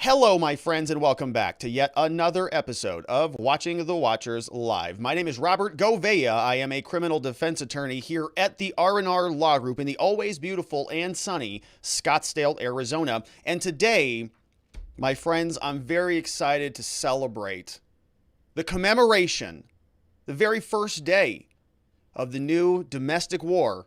Hello, my friends, and welcome back to yet another episode of Watching the Watchers Live. My name is Robert Gouveia. I am a criminal defense attorney here at the R&R Law Group in the always beautiful and sunny Scottsdale, Arizona. And today, my friends, I'm very excited to celebrate the commemoration, the very first day of the new domestic war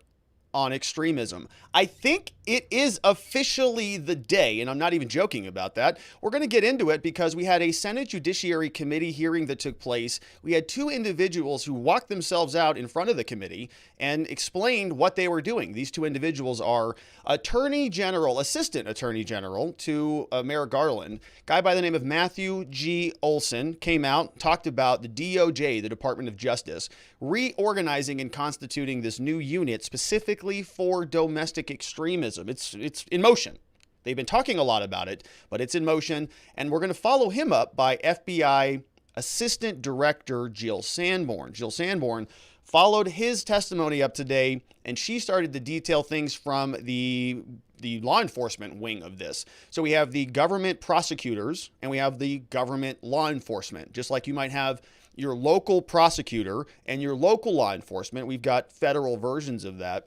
on extremism. I think it is officially the day, and I'm not even joking about that. We're going to get into it because we had a Senate Judiciary Committee hearing that took place. We had two individuals who walked themselves out in front of the committee and explained what they were doing. These two individuals are Attorney General, Assistant Attorney General to Merrick Garland, a guy by the name of Matthew G. Olsen, came out, talked about the DOJ, the Department of Justice, reorganizing and constituting this new unit specifically for domestic extremism. It's in motion. They've been talking a lot about it, but it's in motion. And we're going to follow him up by FBI Assistant Director Jill Sanborn. Jill Sanborn followed his testimony up today, and she started to detail things from the law enforcement wing of this. So we have the government prosecutors and we have the government law enforcement. Just like you might have your local prosecutor and your local law enforcement, we've got federal versions of that.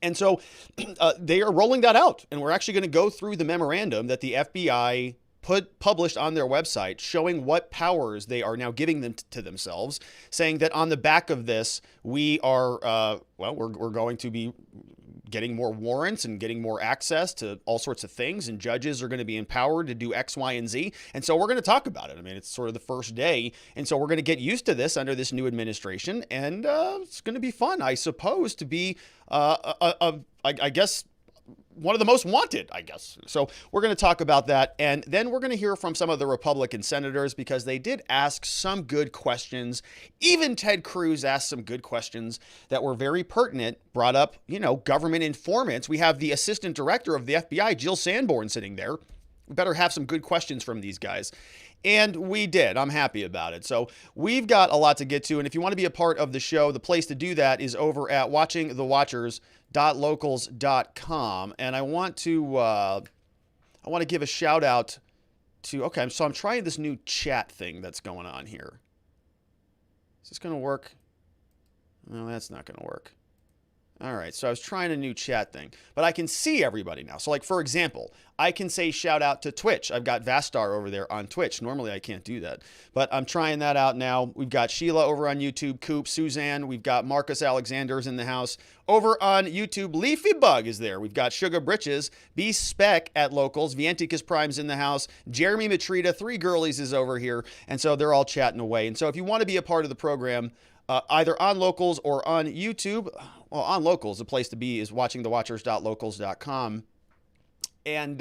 And so they are rolling that out, and we're actually going to go through the memorandum that the FBI published on their website, showing what powers they are now giving them to themselves, saying that on the back of this, we are, we're going to be getting more warrants and getting more access to all sorts of things, and judges are going to be empowered to do X, Y, and Z. And so we're going to talk about it. I mean, it's sort of the first day, and so we're going to get used to this under this new administration, and it's going to be fun, I suppose, to be, I guess, one of the most wanted, I guess. So we're going to talk about that. And then we're going to hear from some of the Republican senators because they did ask some good questions. Even Ted Cruz asked some good questions that were very pertinent, brought up, government informants. We have the Assistant Director of the FBI, Jill Sanborn, sitting there. We better have some good questions from these guys. And we did. I'm happy about it. So we've got a lot to get to. And if you want to be a part of the show, the place to do that is over at watchingthewatchers.locals.com. And I want to give a shout out to, okay, so I'm trying this new chat thing that's going on here. Is this going to work? No, that's not going to work. All right, so I was trying a new chat thing, but I can see everybody now. So like, for example, I can say shout out to Twitch. I've got Vastar over there on Twitch. Normally I can't do that, but I'm trying that out now. We've got Sheila over on YouTube, Coop, Suzanne. We've got Marcus Alexander's in the house. Over on YouTube, Leafy Bug is there. We've got Sugar Britches, B Spec at Locals, Vienticus Prime's in the house, Jeremy Matrita, Three Girlies is over here, and so they're all chatting away. And so if you want to be a part of the program, either on Locals or on YouTube, well, on Locals, the place to be is watchingthewatchers.locals.com. And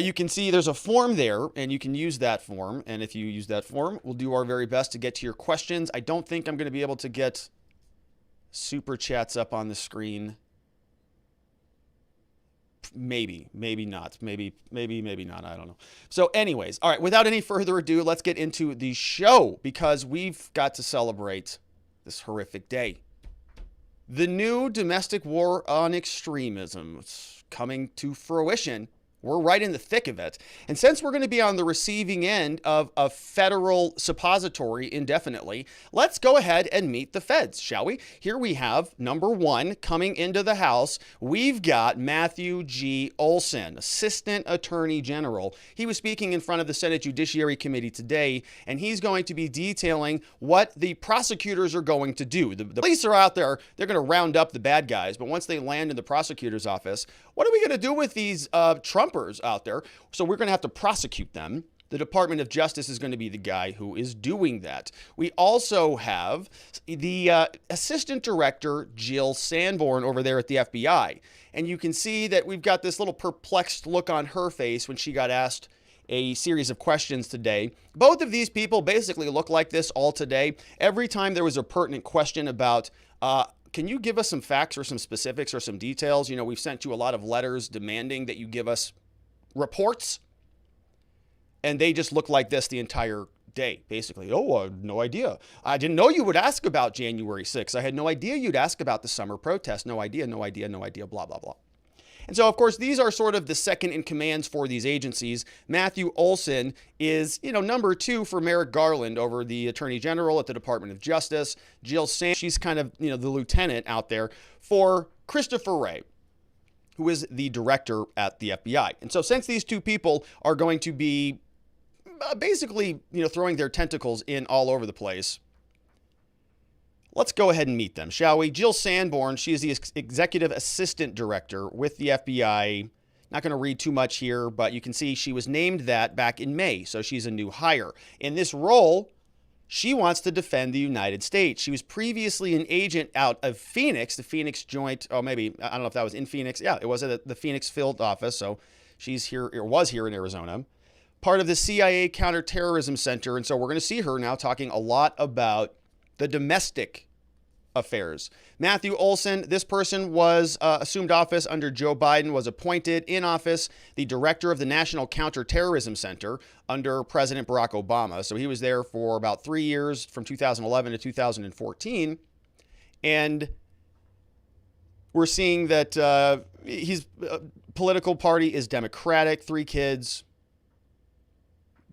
you can see there's a form there, and you can use that form. And if you use that form, we'll do our very best to get to your questions. I don't think I'm going to be able to get super chats up on the screen. Maybe not. Maybe not. I don't know. So anyways, all right, without any further ado, let's get into the show because we've got to celebrate this horrific day. The new domestic war on extremism is coming to fruition. We're right in the thick of it. And since we're going to be on the receiving end of a federal suppository indefinitely, let's go ahead and meet the feds, shall we? Here we have number one coming into the House. We've got Matthew G. Olsen, Assistant Attorney General. He was speaking in front of the Senate Judiciary Committee today, and he's going to be detailing what the prosecutors are going to do. The police are out there. They're going to round up the bad guys, but once they land in the prosecutor's office, what are we going to do with these Trumpers out there? So we're going to have to prosecute them. The Department of Justice is going to be the guy who is doing that. We also have the Assistant Director Jill Sanborn over there at the FBI. And you can see that we've got this little perplexed look on her face when she got asked a series of questions today. Both of these people basically look like this all today. Every time there was a pertinent question about can you give us some facts or some specifics or some details? We've sent you a lot of letters demanding that you give us reports. And they just look like this the entire day, basically. Oh, I had no idea. I didn't know you would ask about January 6th. I had no idea you'd ask about the summer protest. No idea, blah, blah, blah. And so, of course, these are sort of the second in commands for these agencies. Matthew Olsen is, number 2 for Merrick Garland over the Attorney General at the Department of Justice. Jill Sanborn, she's kind of, the lieutenant out there for Christopher Wray, who is the director at the FBI. And so since these two people are going to be basically, throwing their tentacles in all over the place, let's go ahead and meet them, shall we? Jill Sanborn, she is the Executive Assistant Director with the FBI. Not going to read too much here, but you can see she was named that back in May, so she's a new hire. In this role, she wants to defend the United States. She was previously an agent out of Phoenix, the Phoenix Joint, maybe, I don't know if that was in Phoenix. Yeah, it was at the Phoenix field office, so she's here, or was here in Arizona. Part of the CIA Counterterrorism Center, and so we're going to see her now talking a lot about the domestic affairs. Matthew Olsen, this person was assumed office under Joe Biden, was appointed in office the director of the National Counterterrorism Center under President Barack Obama. So he was there for about 3 years, from 2011 to 2014. And we're seeing that his political party is Democratic, 3 kids,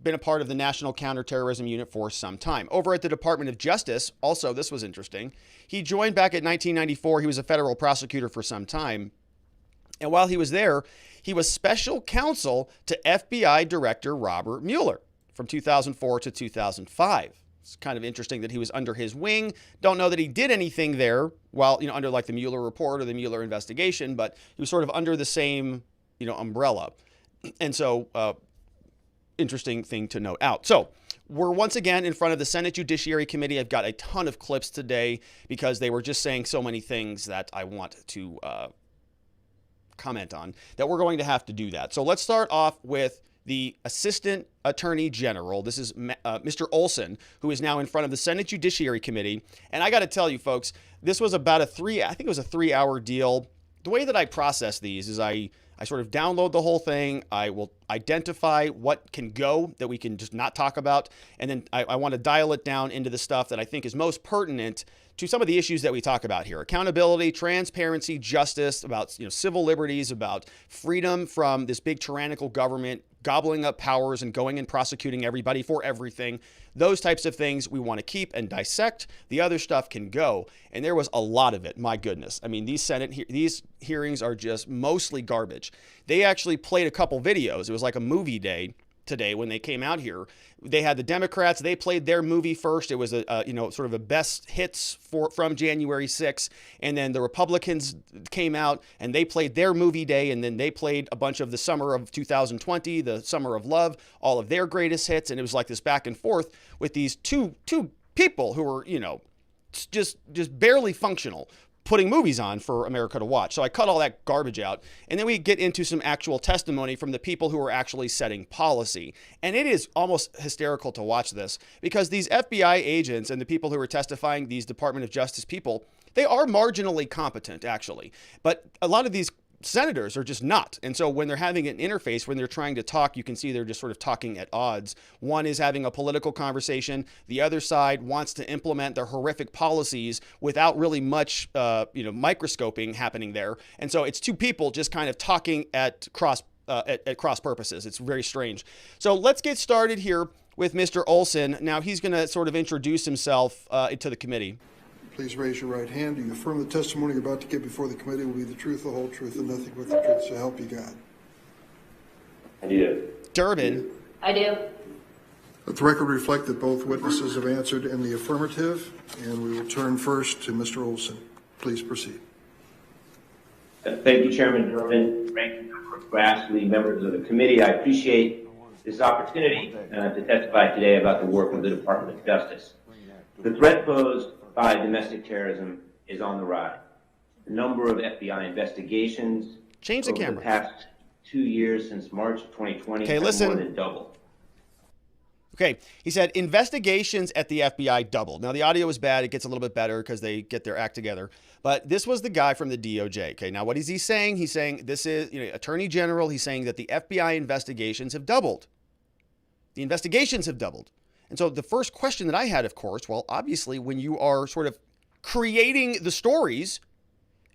been a part of the National Counterterrorism Unit for some time. Over at the Department of Justice, also, this was interesting. He joined back in 1994. He was a federal prosecutor for some time. And while he was there, he was special counsel to FBI Director Robert Mueller from 2004 to 2005. It's kind of interesting that he was under his wing. Don't know that he did anything there while, under like the Mueller report or the Mueller investigation, but he was sort of under the same, umbrella. And so, interesting thing to note out. So we're once again in front of the Senate Judiciary Committee. I've got a ton of clips today because they were just saying so many things that I want to comment on that we're going to have to do that. So let's start off with the Assistant Attorney General. This is Mr. Olsen, who is now in front of the Senate Judiciary Committee. And I got to tell you, folks, this was about I think it was a 3-hour deal. The way that I process these is I sort of download the whole thing. I will identify what can go that we can just not talk about. And then I want to dial it down into the stuff that I think is most pertinent to some of the issues that we talk about here. Accountability, transparency, justice, about civil liberties, about freedom from this big tyrannical government gobbling up powers and going and prosecuting everybody for everything. Those types of things we want to keep and dissect. The other stuff can go. And there was a lot of it. My goodness. I mean, these hearings are just mostly garbage. They actually played a couple videos. It was like a movie day today when they came out here. They had the Democrats, they played their movie first. It was a sort of a best hits from January 6th. And then the Republicans came out and they played their movie day. And then they played a bunch of the summer of 2020, the summer of love, all of their greatest hits. And it was like this back and forth with these two people who were, just barely functional, putting movies on for America to watch. So I cut all that garbage out. And then we get into some actual testimony from the people who are actually setting policy. And it is almost hysterical to watch this because these FBI agents and the people who are testifying, these Department of Justice people, they are marginally competent, actually. But a lot of these senators are just not. And so when they're having an interface, when they're trying to talk, you can see they're just sort of talking at odds. One is having a political conversation. The other side wants to implement their horrific policies without really much, microscoping happening there. And so it's two people just kind of talking at cross purposes. It's very strange. So let's get started here with Mr. Olsen. Now he's going to sort of introduce himself to the committee. Please raise your right hand. Do you affirm the testimony you're about to give before the committee will be the truth, the whole truth, and nothing but the truth, so help you God? I do. Durbin. I do. Let the record reflect that both witnesses have answered in the affirmative, and we will turn first to Mr. Olsen. Please proceed. Thank you, Chairman Durbin, Ranking Member Grassley, members of the committee. I appreciate this opportunity to testify today about the work of the Department of Justice. The threat posed by domestic terrorism is on the rise. The number of FBI investigations Change the over camera. the past 2 years since March of 2020 Okay, have listen. more than doubled. Okay, he said investigations at the FBI doubled. Now, the audio is bad. It gets a little bit better because they get their act together. But this was the guy from the DOJ. Okay, now what is he saying? He's saying this is, Attorney General. He's saying that the FBI investigations have doubled. The investigations have doubled. And so the first question that I had, of course, well, obviously, when you are sort of creating the stories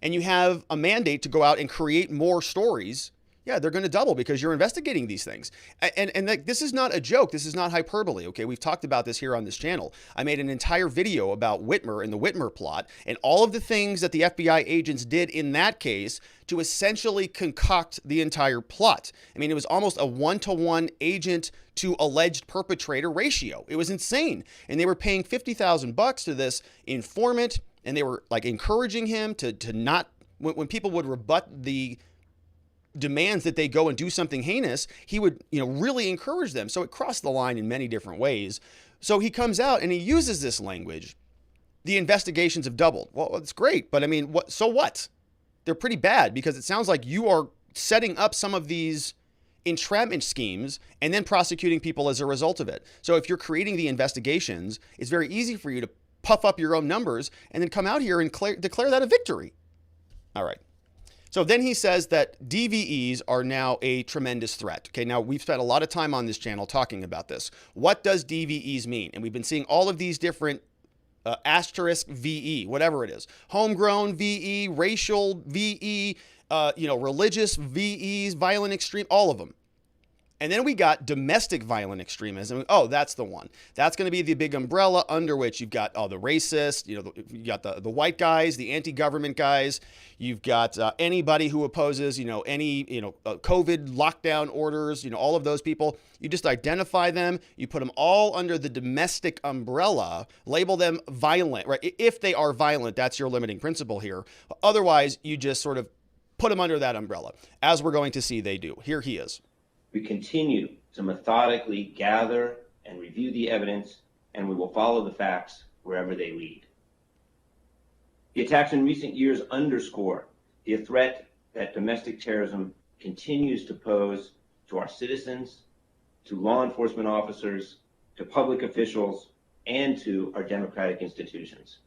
and you have a mandate to go out and create more stories, yeah, they're going to double because you're investigating these things. And this is not a joke. This is not hyperbole, okay? We've talked about this here on this channel. I made an entire video about Whitmer and the Whitmer plot and all of the things that the FBI agents did in that case to essentially concoct the entire plot. I mean, it was almost a 1-to-1 agent to alleged perpetrator ratio. It was insane. And they were paying $50,000 to this informant, and they were like encouraging him to not, when people would rebut the demands that they go and do something heinous, he would, really encourage them. So it crossed the line in many different ways. So he comes out and he uses this language. The investigations have doubled. Well, it's great, but I mean, so what? They're pretty bad because it sounds like you are setting up some of these entrapment schemes and then prosecuting people as a result of it. So if you're creating the investigations, it's very easy for you to puff up your own numbers and then come out here and declare that a victory. All right. So then he says that DVEs are now a tremendous threat. Okay, now we've spent a lot of time on this channel talking about this. What does DVEs mean? And we've been seeing all of these different asterisk VE, whatever it is. Homegrown VE, racial VE, religious VEs, violent extreme, all of them. And then we got domestic violent extremism. Oh, that's the one. That's going to be the big umbrella under which you've got the racist, you got the white guys, the anti-government guys. You've got anybody who opposes, any, COVID lockdown orders, all of those people. You just identify them. You put them all under the domestic umbrella, label them violent, right? If they are violent, that's your limiting principle here. Otherwise, you just sort of put them under that umbrella, as we're going to see they do. Here he is. We continue to methodically gather and review the evidence, and we will follow the facts wherever they lead. The attacks in recent years underscore the threat that domestic terrorism continues to pose to our citizens, to law enforcement officers, to public officials, and to our democratic institutions.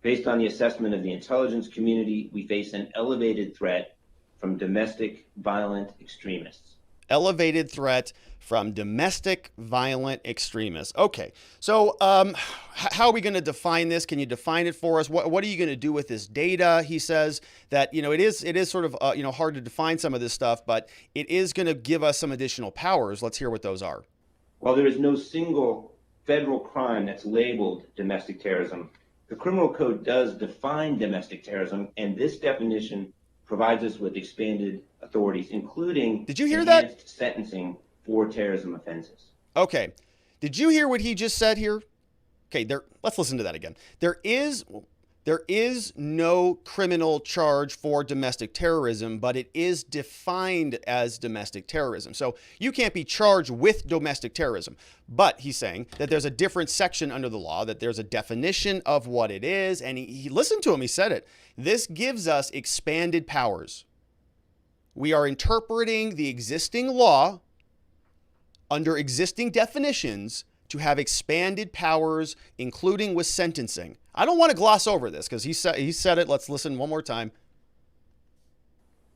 Based on the assessment of the intelligence community, we face an elevated threat from domestic violent extremists. Elevated threat from domestic violent extremists. Okay, so how are we going to define this? Can you define it for us? What are you going to do with this data? He says that it is sort of hard to define some of this stuff, but it is going to give us some additional powers. Let's hear what those are. While there is no single federal crime that's labeled domestic terrorism, the criminal code does define domestic terrorism, and this definition provides us with expanded authorities, including Did you hear that? Sentencing for terrorism offenses. Okay. Did you hear what he just said here? Okay, let's listen to that again. There is no criminal charge for domestic terrorism, but it is defined as domestic terrorism. So you can't be charged with domestic terrorism. But he's saying that there's a different section under the law, that there's a definition of what it is. And he listened to him. He said it. This gives us expanded powers. We are interpreting the existing law under existing definitions to have expanded powers, including with sentencing. I don't want to gloss over this because he said it. Let's listen one more time.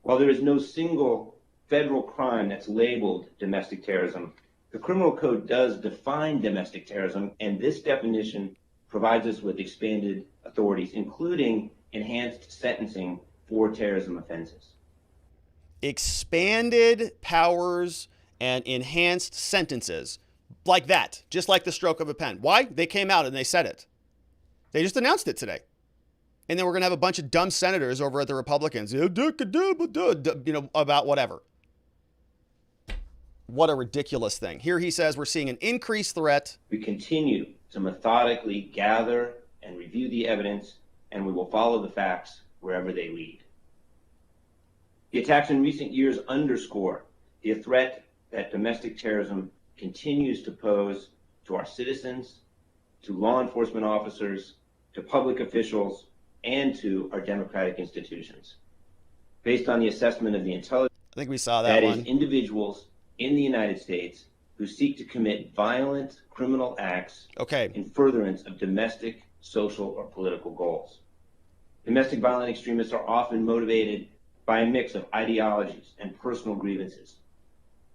While there is no single federal crime that's labeled domestic terrorism, the criminal code does define domestic terrorism, and this definition provides us with expanded authorities, including enhanced sentencing for terrorism offenses. Expanded powers and enhanced sentences. Like that, just like the stroke of a pen. Why? They came out and they said it. They just announced it today. And then we're going to have a bunch of dumb senators over at the Republicans, about whatever. What a ridiculous thing. Here he says we're seeing an increased threat. We continue to methodically gather and review the evidence, and we will follow the facts wherever they lead. The attacks in recent years underscore the threat that domestic terrorism continues to pose to our citizens, to law enforcement officers, to public officials, and to our democratic institutions. Based on the assessment of the intelligence, I think we saw that one. Is individuals in the United States who seek to commit violent criminal acts in furtherance of domestic, social, or political goals. Domestic violent extremists are often motivated by a mix of ideologies and personal grievances.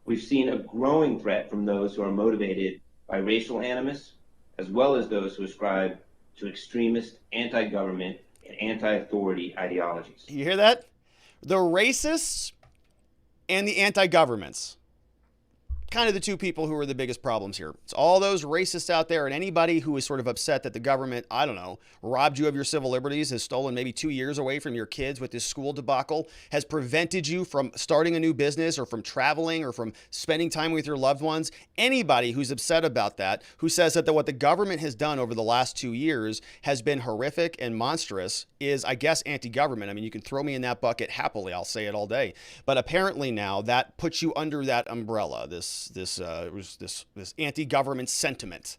We've seen a growing threat from those who are motivated by racial animus, as well as those who ascribe to extremist, anti-government, and anti-authority ideologies. You hear that? The racists and the anti-governments. Kind of the two people who are the biggest problems here. It's all those racists out there, and anybody who is sort of upset that the government, I don't know, robbed you of your civil liberties, has stolen maybe 2 years away from your kids with this school debacle, has prevented you from starting a new business or from traveling or from spending time with your loved ones. Anybody who's upset about that, who says that what the government has done over the last 2 years has been horrific and monstrous, is, I guess, anti-government. I mean, you can throw me in that bucket happily. I'll say it all day. But apparently now that puts you under that umbrella, this anti-government sentiment.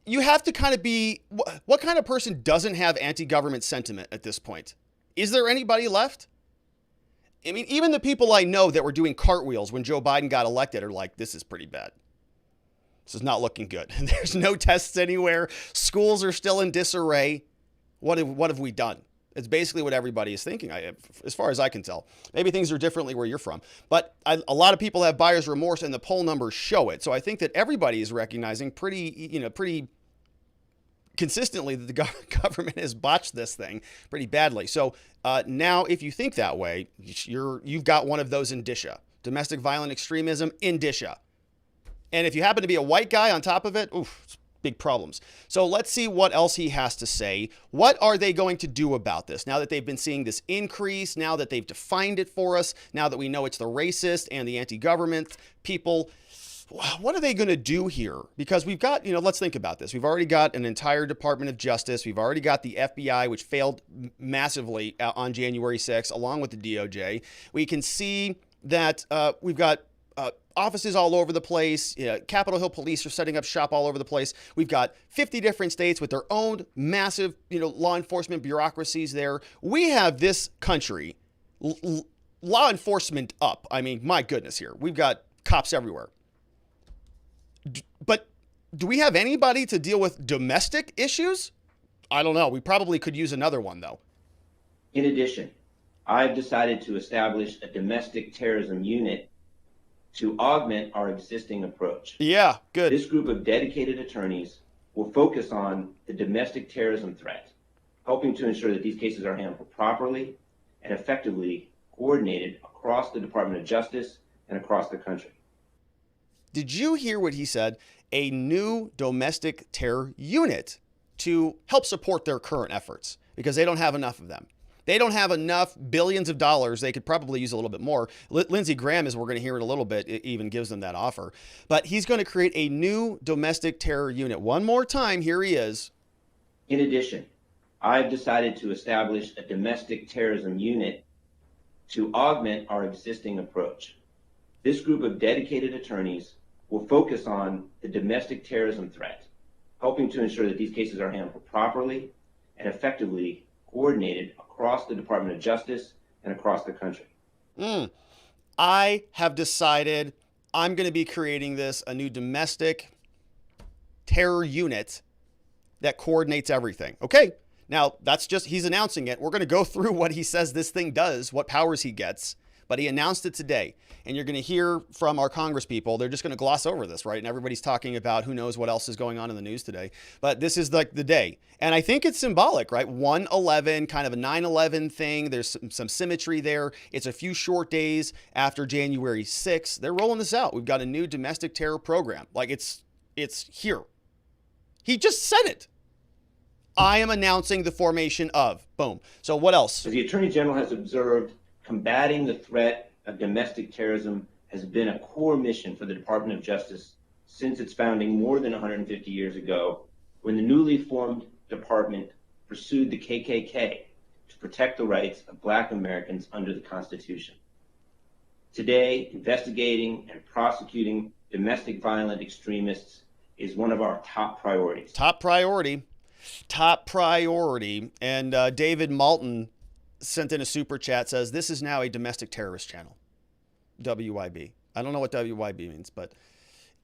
You have to kind of be, what kind of person doesn't have anti-government sentiment at this point? Is there anybody left? I mean, even the people I know that were doing cartwheels when Joe Biden got elected are like, this is pretty bad. This is not looking good. There's no tests anywhere. Schools are still in disarray. What have we done? It's basically what everybody is thinking, as far as I can tell. Maybe things are differently where you're from. But a lot of people have buyer's remorse, and the poll numbers show it. So I think that everybody is recognizing pretty consistently that the government has botched this thing pretty badly. So now, if you think that way, you've got one of those indicia. Domestic violent extremism, indicia. And if you happen to be a white guy on top of it, oof, big problems. So let's see what else he has to say. What are they going to do about this? Now that they've been seeing this increase, now that they've defined it for us, now that we know it's the racist and the anti-government people, what are they going to do here? Because we've got, let's think about this. We've already got an entire Department of Justice. We've already got the FBI, which failed massively on January 6th, along with the DOJ. We can see that we've got offices all over the place. Capitol Hill police are setting up shop all over the place. We've got 50 different states with their own massive, law enforcement bureaucracies there. We have this country, law enforcement up. I mean, my goodness here. We've got cops everywhere. But do we have anybody to deal with domestic issues? I don't know. We probably could use another one, though. In addition, I've decided to establish a domestic terrorism unit to augment our existing approach. Yeah, good. This group of dedicated attorneys will focus on the domestic terrorism threat, helping to ensure that these cases are handled properly and effectively coordinated across the Department of Justice and across the country. Did you hear what he said? A new domestic terror unit to help support their current efforts, because they don't have enough of them. They don't have enough billions of dollars. They could probably use a little bit more. Lindsey Graham, as we're going to hear in a little bit, it even gives them that offer. But he's going to create a new domestic terror unit. One more time, here he is. In addition, I've decided to establish a domestic terrorism unit to augment our existing approach. This group of dedicated attorneys will focus on the domestic terrorism threat, helping to ensure that these cases are handled properly and effectively coordinated across the Department of Justice and across the country. I have decided I'm going to be creating a new domestic terror unit that coordinates everything. Okay, now he's announcing it. We're going to go through what he says this thing does, what powers he gets, but he announced it today. And you're going to hear from our Congress people. They're just going to gloss over this, right? And everybody's talking about who knows what else is going on in the news today. But this is like the day. And I think it's symbolic, right? 1/11, kind of a 9/11 thing. There's some symmetry there. It's a few short days after January 6th. They're rolling this out. We've got a new domestic terror program. Like it's here. He just said it. I am announcing the formation of. Boom. So what else? As the Attorney General has observed, combating the threat of domestic terrorism has been a core mission for the Department of Justice since its founding more than 150 years ago, when the newly formed department pursued the KKK to protect the rights of Black Americans under the Constitution. Today, investigating and prosecuting domestic violent extremists is one of our top priorities. Top priority. And David Malton sent in a super chat, says this is now a domestic terrorist channel. WYB. I don't know what WYB means, but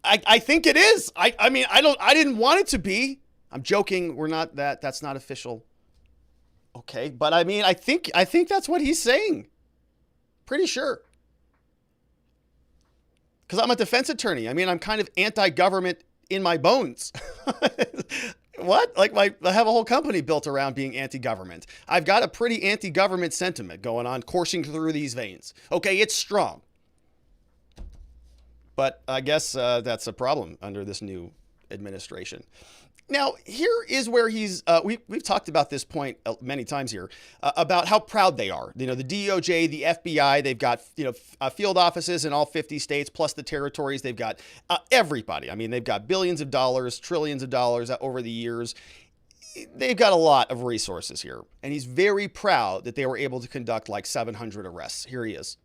I think it is. I mean, I didn't want it to be. I'm joking. We're not that. That's not official. Okay, but I mean, I think that's what he's saying. Pretty sure. Because I'm a defense attorney. I mean, I'm kind of anti-government in my bones. what? Like I have a whole company built around being anti-government. I've got a pretty anti-government sentiment going on, coursing through these veins. Okay, it's strong. But I guess that's a problem under this new administration. Now, here is where he's, we've talked about this point many times here, about how proud they are. You know, the DOJ, the FBI, they've got, field offices in all 50 states, plus the territories. They've got everybody. I mean, they've got billions of dollars, trillions of dollars over the years. They've got a lot of resources here. And he's very proud that they were able to conduct like 700 arrests. Here he is.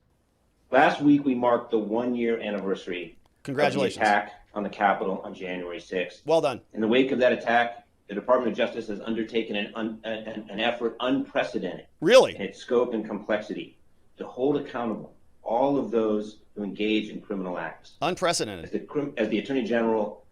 Last week, we marked the 1-year anniversary Congratulations. of the attack on the Capitol on January 6th. Well done. In the wake of that attack, the Department of Justice has undertaken an effort unprecedented Really? in its scope and complexity to hold accountable all of those who engage in criminal acts. Unprecedented. As the Attorney General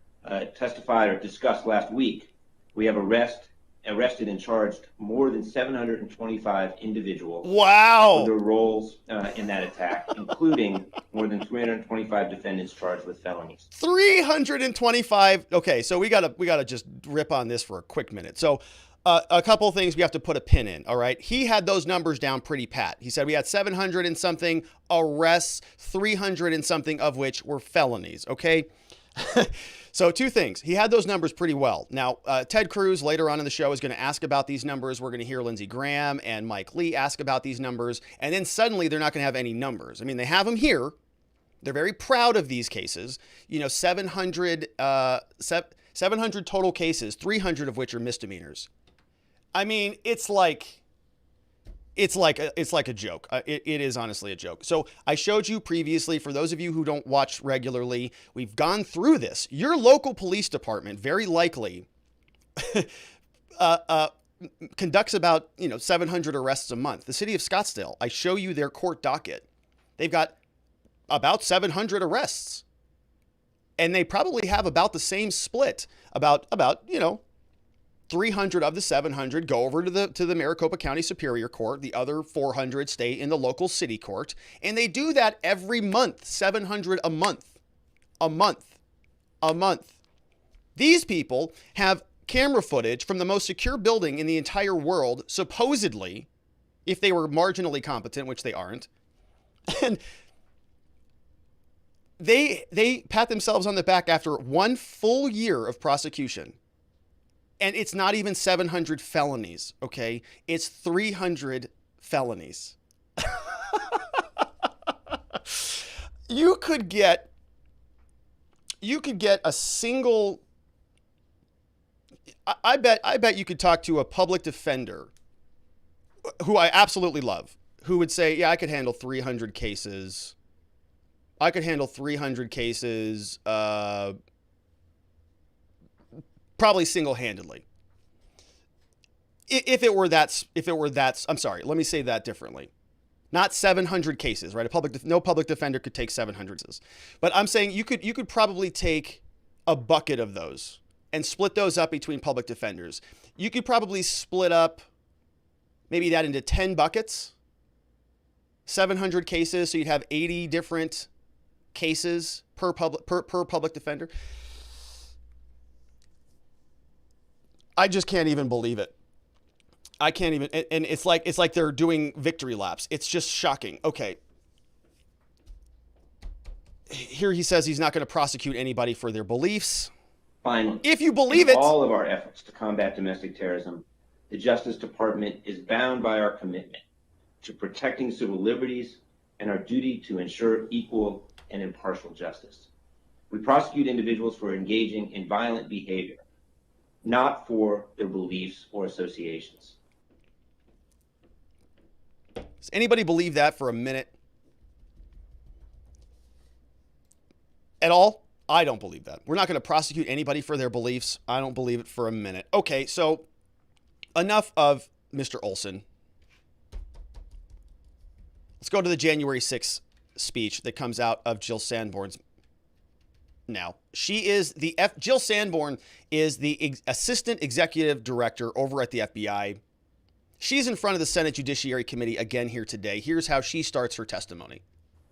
testified or discussed last week, we have arrested and charged more than 725 individuals Wow. for their roles in that attack, including more than 325 defendants charged with felonies. 325. Okay, so we gotta just rip on this for a quick minute. So a couple of things we have to put a pin in. All right, he had those numbers down pretty pat. He said we had 700 and something arrests, 300 and something of which were felonies. Okay. So two things. He had those numbers pretty well. Now, Ted Cruz later on in the show is going to ask about these numbers. We're going to hear Lindsey Graham and Mike Lee ask about these numbers. And then suddenly they're not going to have any numbers. I mean, they have them here. They're very proud of these cases. 700 total cases, 300 of which are misdemeanors. I mean, it's like a joke. It is honestly a joke. So I showed you previously, for those of you who don't watch regularly, we've gone through this. Your local police department very likely conducts about 700 arrests a month. The city of Scottsdale, I show you their court docket. They've got about 700 arrests, and they probably have about the same split. About 300 of the 700 go over to the Maricopa County Superior Court. The other 400 stay in the local city court. And they do that every month, 700 a month. These people have camera footage from the most secure building in the entire world, supposedly, if they were marginally competent, which they aren't. And they pat themselves on the back after 1 full year of prosecution. And it's not even 700 felonies, okay? It's 300 felonies. You could get a single. I bet you could talk to a public defender, who I absolutely love, who would say, "Yeah, I could handle 300 cases. I could handle 300 cases." Probably single-handedly. If it were that, I'm sorry, let me say that differently. Not 700 cases, right? No public defender could take 700 cases. But I'm saying you could probably take a bucket of those and split those up between public defenders. You could probably split up maybe that into 10 buckets. 700 cases, so you'd have 80 different cases per public defender. I just can't even believe it. I can't even, and it's like they're doing victory laps. It's just shocking. Okay. Here he says he's not going to prosecute anybody for their beliefs. Finally, if you believe it, all of our efforts to combat domestic terrorism, the Justice Department is bound by our commitment to protecting civil liberties and our duty to ensure equal and impartial justice. We prosecute individuals for engaging in violent behavior, not for their beliefs or associations. Does anybody believe that for a minute? At all? I don't believe that. We're not going to prosecute anybody for their beliefs. I don't believe it for a minute. Okay, so enough of Mr. Olsen. Let's go to the January 6th speech that comes out of Jill Sanborn's. Now, Jill Sanborn is the Assistant Executive Director over at the FBI. She's in front of the Senate Judiciary Committee again here today. Here's how she starts her testimony.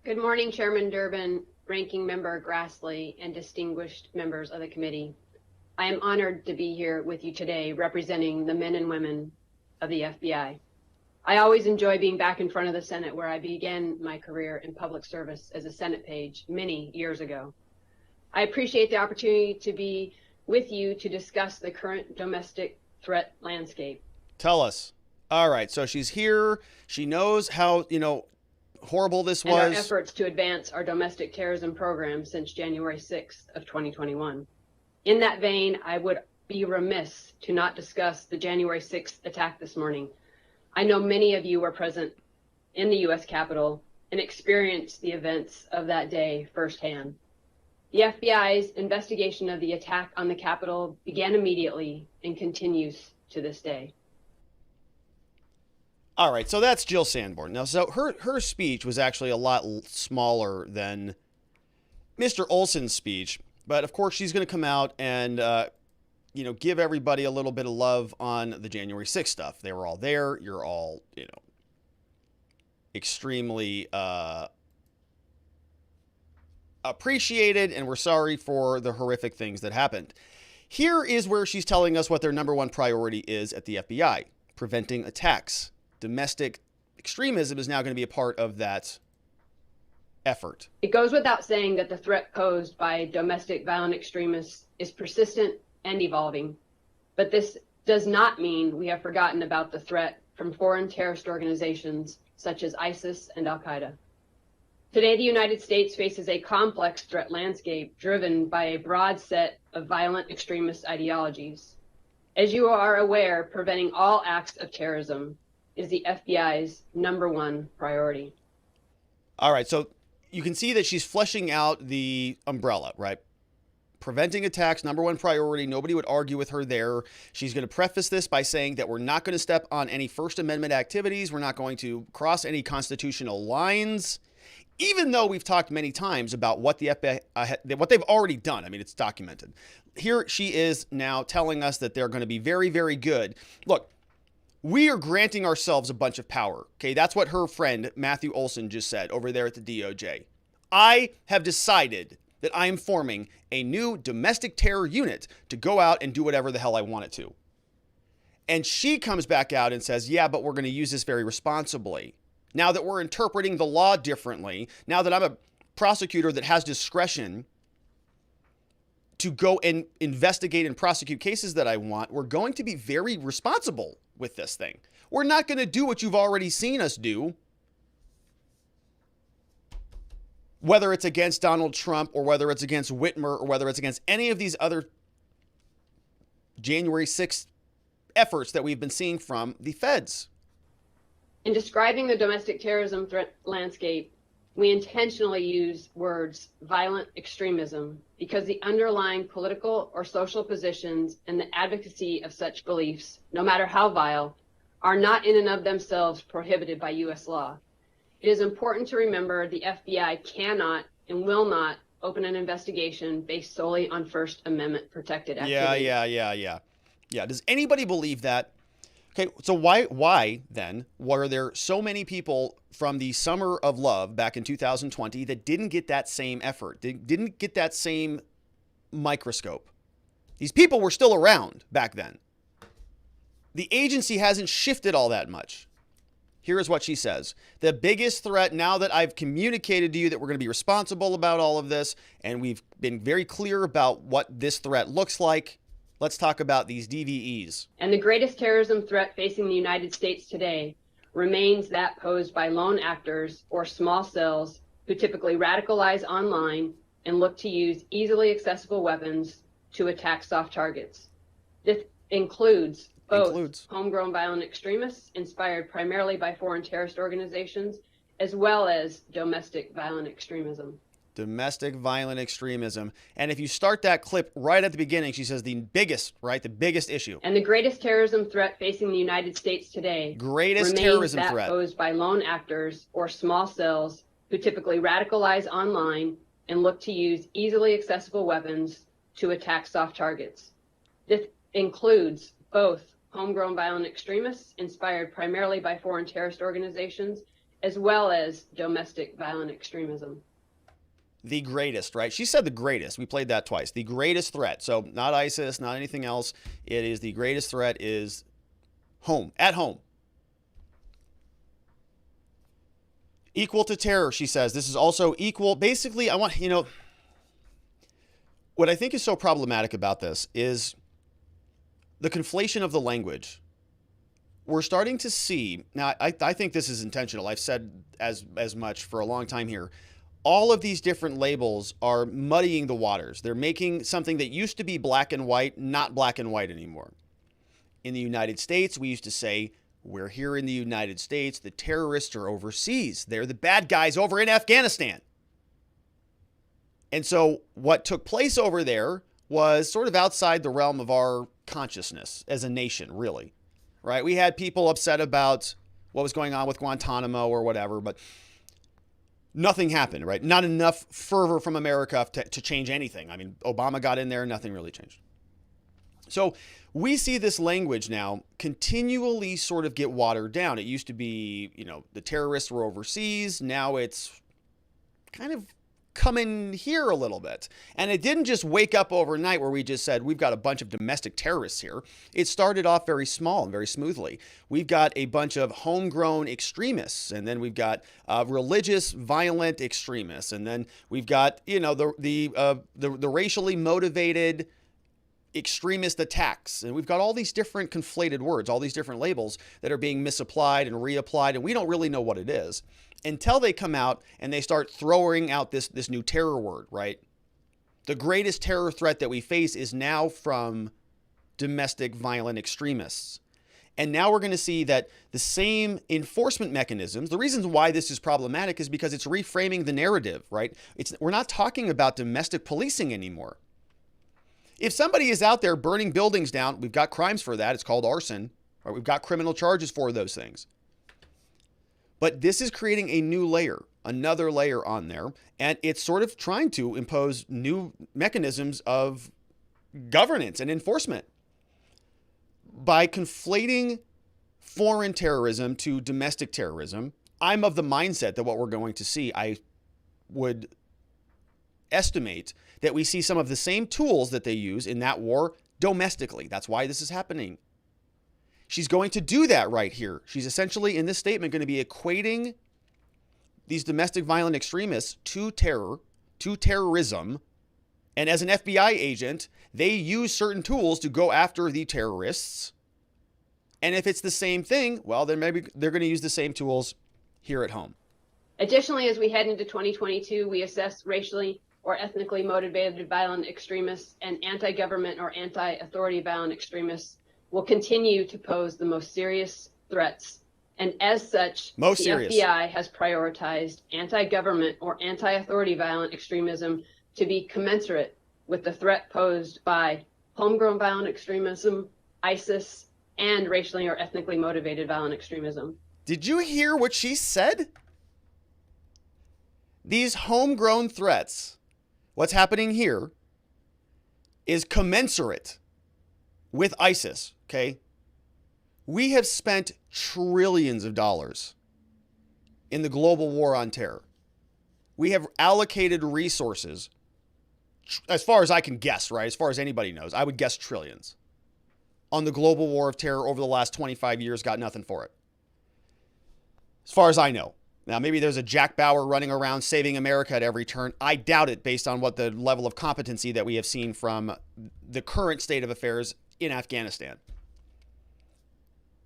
Good morning, Chairman Durbin, Ranking Member Grassley, and distinguished members of the committee. I am honored to be here with you today representing the men and women of the FBI. I always enjoy being back in front of the Senate, where I began my career in public service as a Senate page many years ago. I appreciate the opportunity to be with you to discuss the current domestic threat landscape. Tell us. All right, so she's here. She knows how, horrible this was. And our efforts to advance our domestic terrorism program since January 6th of 2021. In that vein, I would be remiss to not discuss the January 6th attack this morning. I know many of you were present in the U.S. Capitol and experienced the events of that day firsthand. The FBI's investigation of the attack on the Capitol began immediately and continues to this day. All right, so that's Jill Sanborn. Now, so her speech was actually a lot smaller than Mr. Olsen's speech, but of course she's going to come out and give everybody a little bit of love on the January 6th stuff. They were all there. You're all, extremely appreciated, and we're sorry for the horrific things that happened. Here is where she's telling us what their number one priority is at the FBI: preventing attacks. Domestic extremism is now going to be a part of that effort. It goes without saying that the threat posed by domestic violent extremists is persistent and evolving, but this does not mean we have forgotten about the threat from foreign terrorist organizations such as ISIS and Al-Qaeda. Today, the United States faces a complex threat landscape driven by a broad set of violent extremist ideologies. As you are aware, preventing all acts of terrorism is the FBI's number one priority. All right, so you can see that she's fleshing out the umbrella, right? Preventing attacks, number one priority. Nobody would argue with her there. She's going to preface this by saying that we're not going to step on any First Amendment activities. We're not going to cross any constitutional lines, even though we've talked many times about what the FBI, what they've already done. I mean, it's documented. Here she is now telling us that they're going to be very, very good. Look, we are granting ourselves a bunch of power. Okay, that's what her friend Matthew Olsen just said over there at the DOJ. I have decided that I am forming a new domestic terror unit to go out and do whatever the hell I want it to. And she comes back out and says, yeah, but we're going to use this very responsibly. Now that we're interpreting the law differently, now that I'm a prosecutor that has discretion to go and investigate and prosecute cases that I want, we're going to be very responsible with this thing. We're not going to do what you've already seen us do, whether it's against Donald Trump or whether it's against Whitmer or whether it's against any of these other January 6th efforts that we've been seeing from the feds. In describing the domestic terrorism threat landscape, we intentionally use words violent extremism because the underlying political or social positions and the advocacy of such beliefs, no matter how vile, are not in and of themselves prohibited by U.S. law. It is important to remember the FBI cannot and will not open an investigation based solely on First Amendment protected activity. Yeah. Does anybody believe that? Okay, so why then were there so many people from the Summer of Love back in 2020 that didn't get that same effort, didn't get that same microscope? These people were still around back then. The agency hasn't shifted all that much. Here is what she says. The biggest threat, now that I've communicated to you that we're going to be responsible about all of this, and we've been very clear about what this threat looks like, let's talk about these DVEs. And the greatest terrorism threat facing the United States today remains that posed by lone actors or small cells who typically radicalize online and look to use easily accessible weapons to attack soft targets. This includes both homegrown violent extremists inspired primarily by foreign terrorist organizations, as well as domestic violent extremism. Domestic violent extremism. And if you start that clip right at the beginning, she says the biggest issue. And the greatest terrorism threat facing the United States today remains terrorism threat posed by lone actors or small cells who typically radicalize online and look to use easily accessible weapons to attack soft targets. This includes both homegrown violent extremists inspired primarily by foreign terrorist organizations, as well as domestic violent extremism. the greatest, right? She said the greatest. We played that twice. The greatest threat. So not ISIS, not anything else. It is the greatest threat is home, at home. Equal to terror, she says. This is also equal. Basically, I want, what I think is so problematic about this is the conflation of the language. We're starting to see, now I think this is intentional. I've said as much for a long time here. All of these different labels are muddying the waters. They're making something that used to be black and white, not black and white anymore. In the United States, we used to say, we're here in the United States. The terrorists are overseas. They're the bad guys over in Afghanistan. And so what took place over there was sort of outside the realm of our consciousness as a nation, really. Right? We had people upset about what was going on with Guantanamo or whatever, but nothing happened, right? Not enough fervor from America to change anything. I mean, Obama got in there, nothing really changed. So we see this language now continually sort of get watered down. It used to be, the terrorists were overseas. Now it's kind of coming here a little bit. And it didn't just wake up overnight where we just said, we've got a bunch of domestic terrorists here. It started off very small and very smoothly. We've got a bunch of homegrown extremists, and then we've got religious, violent extremists. And then we've got, the racially motivated extremist attacks. And we've got all these different conflated words, all these different labels that are being misapplied and reapplied, and we don't really know what it is until they come out and they start throwing out this new terror word, right? The greatest terror threat that we face is now from domestic violent extremists. And now we're going to see that the same enforcement mechanisms, the reasons why this is problematic is because it's reframing the narrative, right? We're not talking about domestic policing anymore. If somebody is out there burning buildings down, we've got crimes for that. It's called arson, right? We've got criminal charges for those things. But this is creating a new layer, another layer on there, and it's sort of trying to impose new mechanisms of governance and enforcement by conflating foreign terrorism to domestic terrorism. I'm of the mindset that what we're going to see, I would estimate that we see some of the same tools that they use in that war domestically. That's why this is happening. She's going to do that right here. She's essentially, in this statement, going to be equating these domestic violent extremists to terror, to terrorism. And as an FBI agent, they use certain tools to go after the terrorists. And if it's the same thing, well, then maybe they're going to use the same tools here at home. Additionally, as we head into 2022, we assess racially or ethnically motivated violent extremists and anti-government or anti-authority violent extremists will continue to pose the most serious threats. And as such, the FBI has prioritized anti-government or anti-authority violent extremism to be commensurate with the threat posed by homegrown violent extremism, ISIS, and racially or ethnically motivated violent extremism. Did you hear what she said? These homegrown threats, what's happening here, is commensurate with ISIS, okay? We have spent trillions of dollars in the global war on terror. We have allocated resources, as far as I can guess, right? As far as anybody knows, I would guess trillions on the global war of terror over the last 25 years, got nothing for it. As far as I know. Now, maybe there's a Jack Bauer running around saving America at every turn. I doubt it based on what the level of competency that we have seen from the current state of affairs in Afghanistan.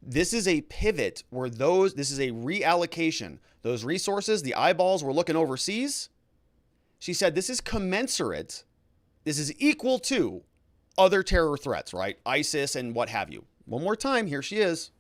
This is a pivot where this is a reallocation. Those resources, the eyeballs we're looking overseas. She said this is commensurate. This is equal to other terror threats, right? ISIS and what have you. One more time, here she is.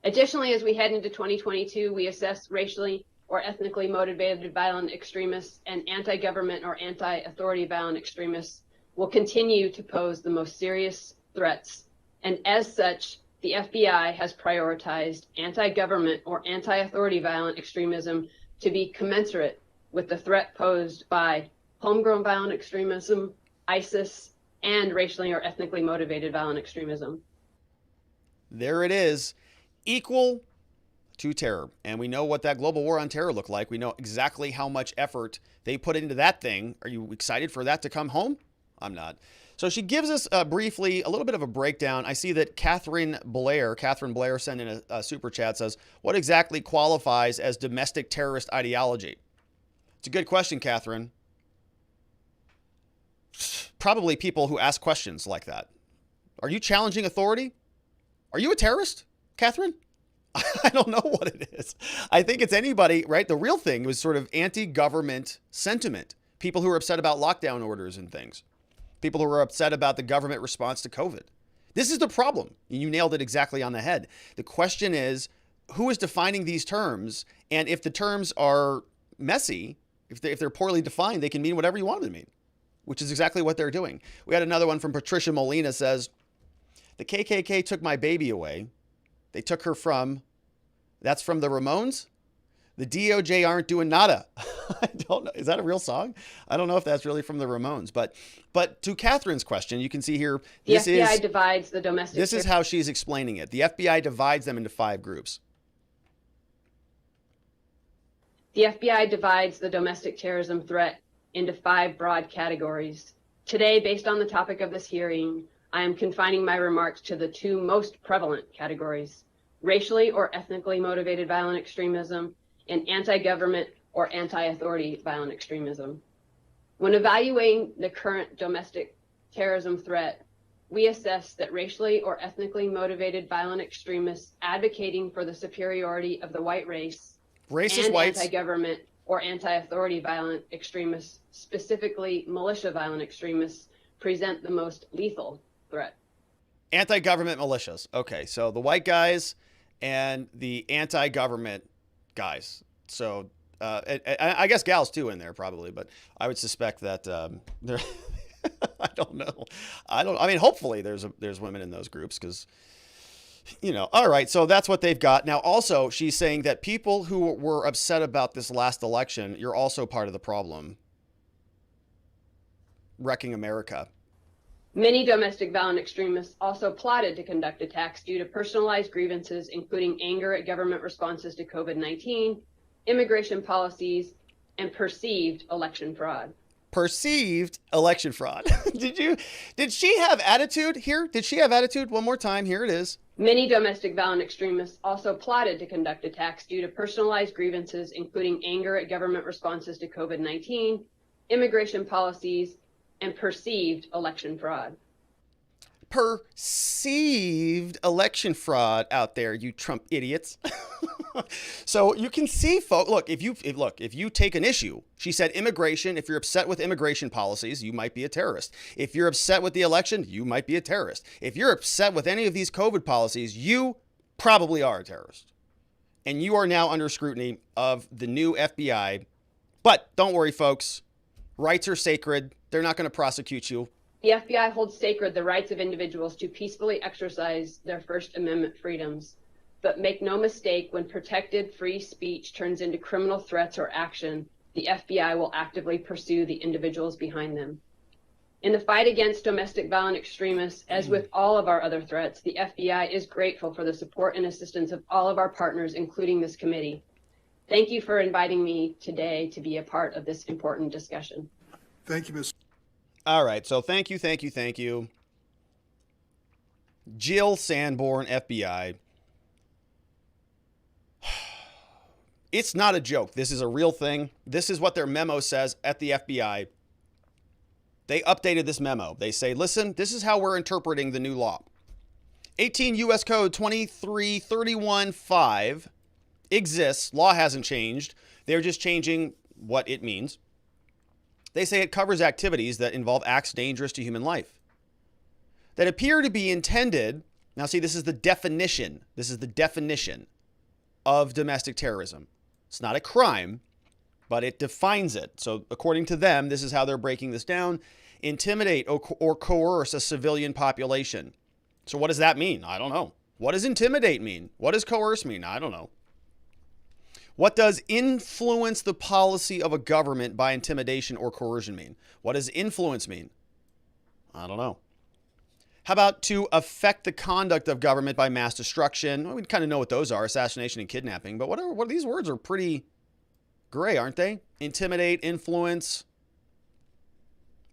Additionally, as we head into 2022, we assess racially or ethnically motivated violent extremists and anti-government or anti-authority violent extremists will continue to pose the most serious threats. And as such, the FBI has prioritized anti-government or anti-authority violent extremism to be commensurate with the threat posed by homegrown violent extremism, ISIS, and racially or ethnically motivated violent extremism. There it is. Equal to terror. And we know what that global war on terror looked like. We know exactly how much effort they put into that thing. Are you excited for that to come home? I'm not. So she gives us briefly a little bit of a breakdown. I see that Catherine Blair sent in a super chat, says, what exactly qualifies as domestic terrorist ideology? It's a good question, Catherine. Probably people who ask questions like that. Are you challenging authority? Are you a terrorist, Catherine? I don't know what it is. I think it's anybody, right? The real thing was sort of anti-government sentiment. People who are upset about lockdown orders and things. People who are upset about the government response to COVID. This is the problem. You nailed it exactly on the head. The question is, who is defining these terms? And if the terms are messy, if they're poorly defined, they can mean whatever you want them to mean, which is exactly what they're doing. We had another one from Patricia Molina, says, the KKK took my baby away. They took her from, that's from the Ramones? The DOJ aren't doing nada. I don't know. Is that a real song? I don't know if that's really from the Ramones. But to Catherine's question, you can see here. The FBI divides the domestic. This is how she's explaining it. The FBI divides them into 5 groups. The FBI divides the domestic terrorism threat into 5 broad categories. Today, based on the topic of this hearing, I am confining my remarks to the 2 most prevalent categories: racially or ethnically motivated violent extremism and anti-government or anti-authority violent extremism. When evaluating the current domestic terrorism threat, we assess that racially or ethnically motivated violent extremists advocating for the superiority of the white race Racist and whites. anti-government or anti-authority violent extremists, specifically militia violent extremists, present the most lethal threat. Anti-government militias. Okay, so the white guys and the anti-government guys. So I guess gals too in there probably, but I would suspect that they're I don't know. I mean, hopefully there's women in those groups because, you know, all right. So that's what they've got. Now, also, she's saying that people who were upset about this last election, you're also part of the problem. Wrecking America. Many domestic violent extremists also plotted to conduct attacks due to personalized grievances, including anger at government responses to COVID-19, immigration policies, and perceived election fraud. Perceived election fraud. Did she have attitude here? Did she have attitude? One more time. Here it is. Many domestic violent extremists also plotted to conduct attacks due to personalized grievances, including anger at government responses to COVID-19, immigration policies, and perceived election fraud. Perceived election fraud out there, you Trump idiots. So you can see, folks, look, if you take an issue, she said immigration, if you're upset with immigration policies, you might be a terrorist. If you're upset with the election, you might be a terrorist. If you're upset with any of these COVID policies, you probably are a terrorist. And you are now under scrutiny of the new FBI. But don't worry, folks. Rights are sacred. They're not going to prosecute you. The FBI holds sacred the rights of individuals to peacefully exercise their First Amendment freedoms. But make no mistake, when protected free speech turns into criminal threats or action, the FBI will actively pursue the individuals behind them. In the fight against domestic violent extremists, as with all of our other threats, the FBI is grateful for the support and assistance of all of our partners, including this committee. Thank you for inviting me today to be a part of this important discussion. Thank you, Ms. All right, so thank you. Jill Sanborn, FBI. It's not a joke. This is a real thing. This is what their memo says at the FBI. They updated this memo. They say, listen, this is how we're interpreting the new law. 18 U.S. Code 2331.5 exists. Law hasn't changed. They're just changing what it means. They say it covers activities that involve acts dangerous to human life, that appear to be intended. Now, see, this is the definition. This is the definition of domestic terrorism. It's not a crime, but it defines it. So according to them, this is how they're breaking this down. Intimidate or coerce a civilian population. So what does that mean? I don't know. What does intimidate mean? What does coerce mean? I don't know. What does influence the policy of a government by intimidation or coercion mean? What does influence mean? I don't know. How about to affect the conduct of government by mass destruction? Well, we kind of know what those are, assassination and kidnapping. But what these words are pretty gray, aren't they? Intimidate, influence,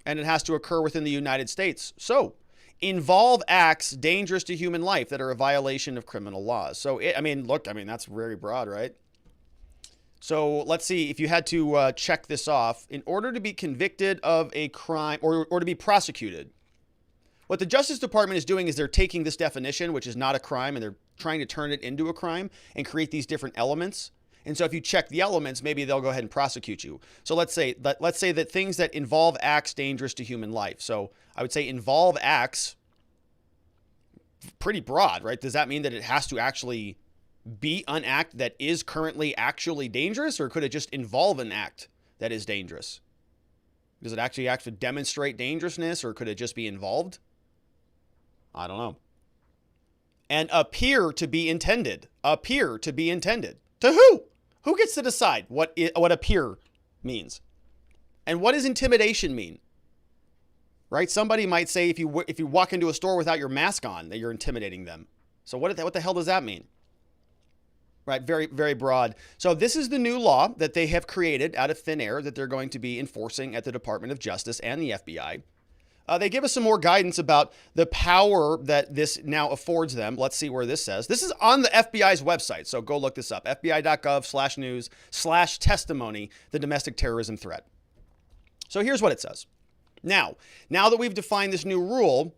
and it has to occur within the United States. So, involve acts dangerous to human life that are a violation of criminal laws. So, that's very broad, right? So let's see, if you had to check this off, in order to be convicted of a crime or to be prosecuted, what the Justice Department is doing is they're taking this definition, which is not a crime, and they're trying to turn it into a crime and create these different elements. And so if you check the elements, maybe they'll go ahead and prosecute you. So let's say that things that involve acts dangerous to human life. So I would say involve acts, pretty broad, right? Does that mean that it has to actually be an act that is currently actually dangerous, or could it just involve an act that is dangerous? Does it actually demonstrate dangerousness, or could it just be involved? I don't know. And appear to be intended. Appear to be intended. To who? Who gets to decide what appear means? And what does intimidation mean? Right? Somebody might say if you walk into a store without your mask on, that you're intimidating them. So what the hell does that mean? Right? Very, very broad. So this is the new law that they have created out of thin air that they're going to be enforcing at the Department of Justice and the FBI. They give us some more guidance about the power that this now affords them. Let's see where this says. This is on the FBI's website, so go look this up. FBI.gov/news/testimony, the domestic terrorism threat. So here's what it says. Now that we've defined this new rule,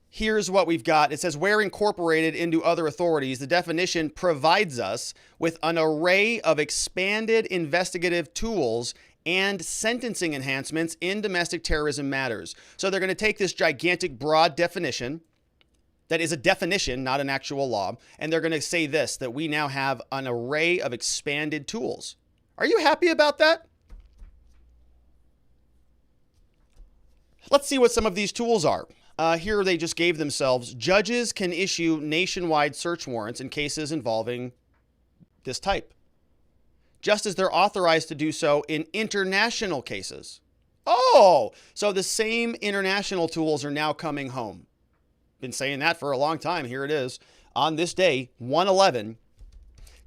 here's what we've got. It says, where incorporated into other authorities, the definition provides us with an array of expanded investigative tools and sentencing enhancements in domestic terrorism matters. So they're going to take this gigantic, broad definition that is a definition, not an actual law, and they're going to say this, that we now have an array of expanded tools. Are you happy about that? Let's see what some of these tools are. Here they just gave themselves. Judges can issue nationwide search warrants in cases involving this type, just as they're authorized to do so in international cases. Oh, so the same international tools are now coming home. Been saying that for a long time. Here it is. On this day, 1/11,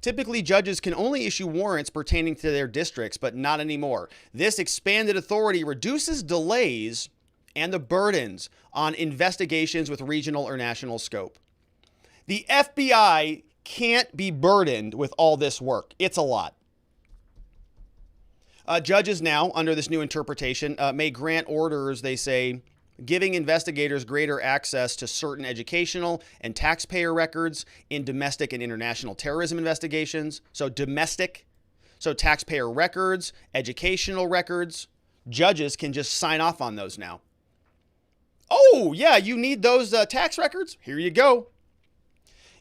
typically judges can only issue warrants pertaining to their districts, but not anymore. This expanded authority reduces delays and the burdens on investigations with regional or national scope. The FBI can't be burdened with all this work. It's a lot. Judges now, under this new interpretation, may grant orders, they say, giving investigators greater access to certain educational and taxpayer records in domestic and international terrorism investigations. So taxpayer records, educational records, judges can just sign off on those now. Oh, yeah, you need those tax records? Here you go.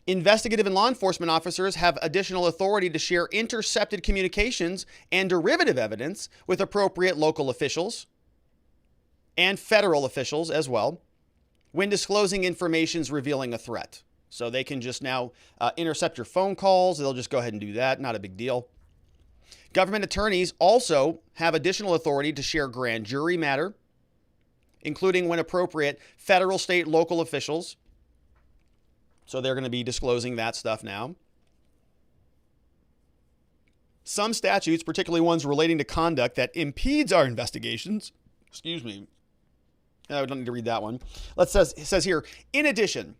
Investigative and law enforcement officers have additional authority to share intercepted communications and derivative evidence with appropriate local officials and federal officials as well when disclosing information revealing a threat. So they can just now intercept your phone calls. They'll just go ahead and do that. Not a big deal. Government attorneys also have additional authority to share grand jury matter, including when appropriate, federal, state, local officials. So they're going to be disclosing that stuff now. Some statutes, particularly ones relating to conduct that impedes our investigations, I don't need to read that one. It says here, in addition,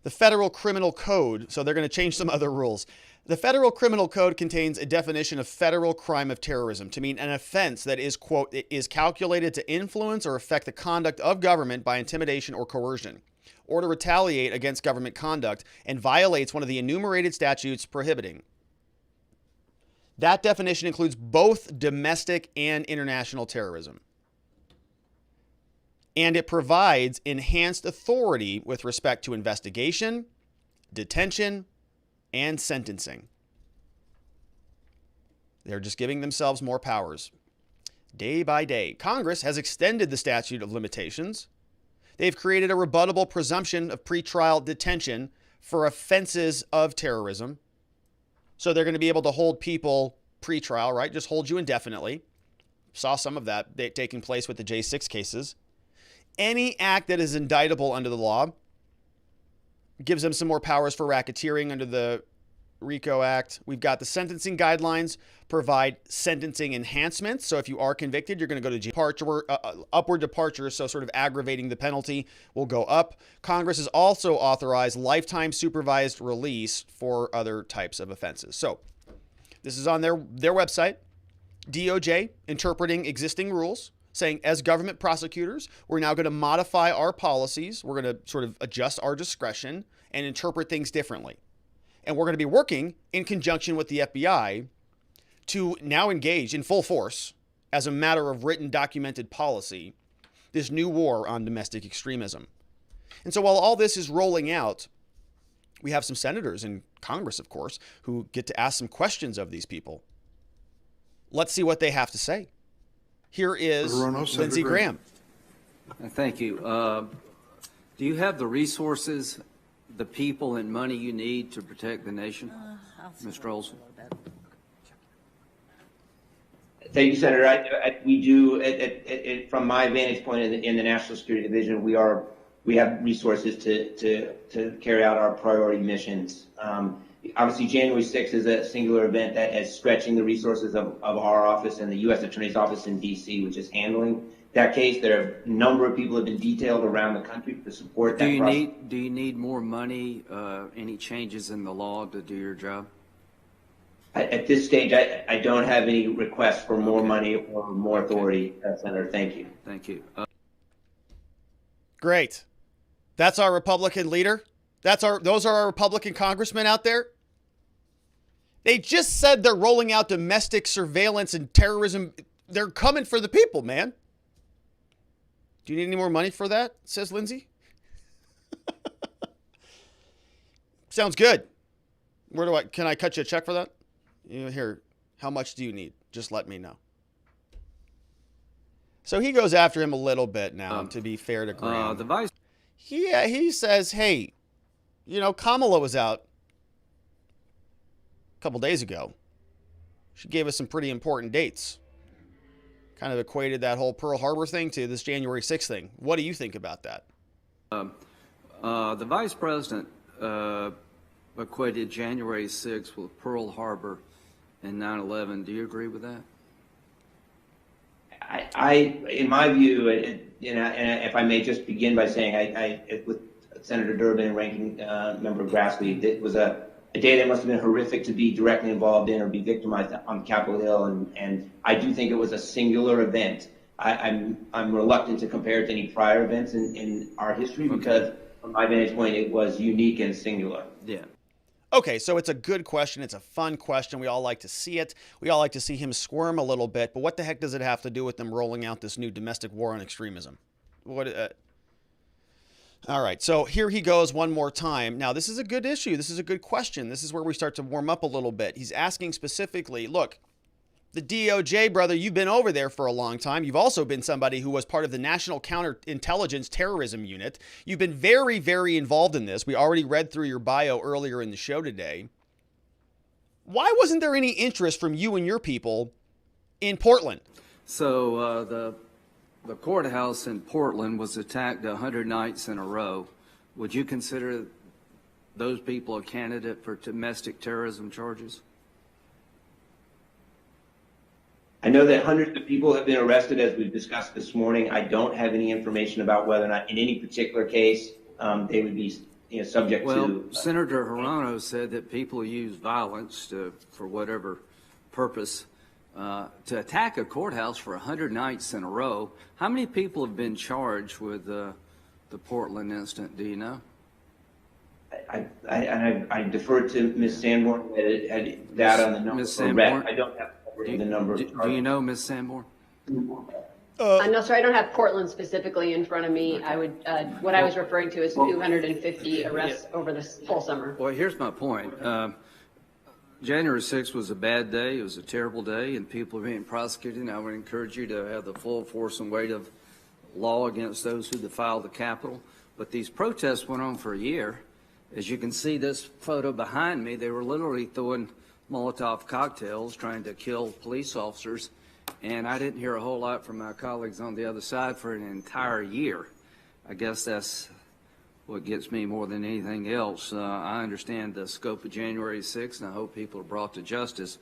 the Federal Criminal Code, so they're going to change some other rules. The Federal Criminal Code contains a definition of federal crime of terrorism to mean an offense that is, quote, is calculated to influence or affect the conduct of government by intimidation or coercion, or to retaliate against government conduct, and violates one of the enumerated statutes prohibiting. That definition includes both domestic and international terrorism. And it provides enhanced authority with respect to investigation, detention, and sentencing. They're just giving themselves more powers. Day by day, Congress has extended the statute of limitations. They've created a rebuttable presumption of pretrial detention for offenses of terrorism. So they're going to be able to hold people pretrial, right? Just hold you indefinitely. Saw some of that taking place with the J6 cases. any act that is indictable under the law. Gives them some more powers for racketeering under the RICO Act. We've got the sentencing guidelines provide sentencing enhancements. So if you are convicted, you're going to go to departure, upward departure. So sort of aggravating the penalty will go up. Congress has also authorized lifetime supervised release for other types of offenses. So this is on their website. DOJ interpreting existing rules, saying as government prosecutors, we're now going to modify our policies. We're going to sort of adjust our discretion and interpret things differently. And we're going to be working in conjunction with the FBI to now engage in full force, as a matter of written documented policy, this new war on domestic extremism. And so while all this is rolling out, we have some senators in Congress, of course, who get to ask some questions of these people. Let's see what they have to say. Here is Lindsey Graham. Thank you. Do you have the resources, the people and money you need to protect the nation, Mr. Olsen? Thank you, Senator. We do, from my vantage point in the National Security Division, we have resources to carry out our priority missions. Obviously, January 6th is a singular event that is stretching the resources of our office and the U.S. Attorney's Office in D.C., which is handling that case. There are a number of people have been detailed around the country to support that process. Do you need more money, any changes in the law to do your job? At this stage, I don't have any requests for more money or more authority, Senator. Thank you. Thank you. Great. That's our Republican leader. Those are our Republican congressmen out there. They just said they're rolling out domestic surveillance and terrorism. They're coming for the people, man. Do you need any more money for that? Says Lindsey. Sounds good. Can I cut you a check for that? Here, how much do you need? Just let me know. So he goes after him a little bit now, to be fair to Graham. He says, hey, Kamala was out a couple days ago. She gave us some pretty important dates. Kind of equated that whole Pearl Harbor thing to this January 6th thing. What do you think about that? The vice president equated January 6th with Pearl Harbor and 9/11. Do you agree with that? In my view, and if I may just begin by saying, with Senator Durbin and Ranking Member Grassley, it was a day that must have been horrific to be directly involved in or be victimized on Capitol Hill, and I do think it was a singular event. I'm reluctant to compare it to any prior events in our history because, from my vantage point, it was unique and singular. Yeah. Okay, so it's a good question. It's a fun question. We all like to see it. We all like to see him squirm a little bit. But what the heck does it have to do with them rolling out this new domestic war on extremism? All right, so here he goes one more time. Now, this is a good issue. This is a good question. This is where we start to warm up a little bit. He's asking specifically, look, the DOJ, brother, you've been over there for a long time. You've also been somebody who was part of the National Counterintelligence Terrorism Unit. You've been very, very involved in this. We already read through your bio earlier in the show today. Why wasn't there any interest from you and your people in Portland? So the courthouse in Portland was attacked 100 nights in a row. Would you consider those people a candidate for domestic terrorism charges? I know that hundreds of people have been arrested, as we've discussed this morning. I don't have any information about whether or not, in any particular case, they would be subject to. Well, Senator Hirano said that people use violence for whatever purpose to attack a courthouse for 100 nights in a row. How many people have been charged with the Portland incident? Do you know? I defer to Ms. Sanborn that on the number. Ms. Sanborn? I don't have the number. Do you know, Ms. Sanborn? No, sir, I don't have Portland specifically in front of me. I would, what I was referring to is 250 arrests over this whole summer. Well, here's my point. January 6th was a bad day. It was a terrible day, and people are being prosecuted. And I would encourage you to have the full force and weight of law against those who defiled the Capitol. But these protests went on for a year. As you can see this photo behind me, they were literally throwing Molotov cocktails trying to kill police officers. And I didn't hear a whole lot from my colleagues on the other side for an entire year. I guess that's what gets me more than anything else. I understand the scope of January 6th, and I hope people are brought to justice.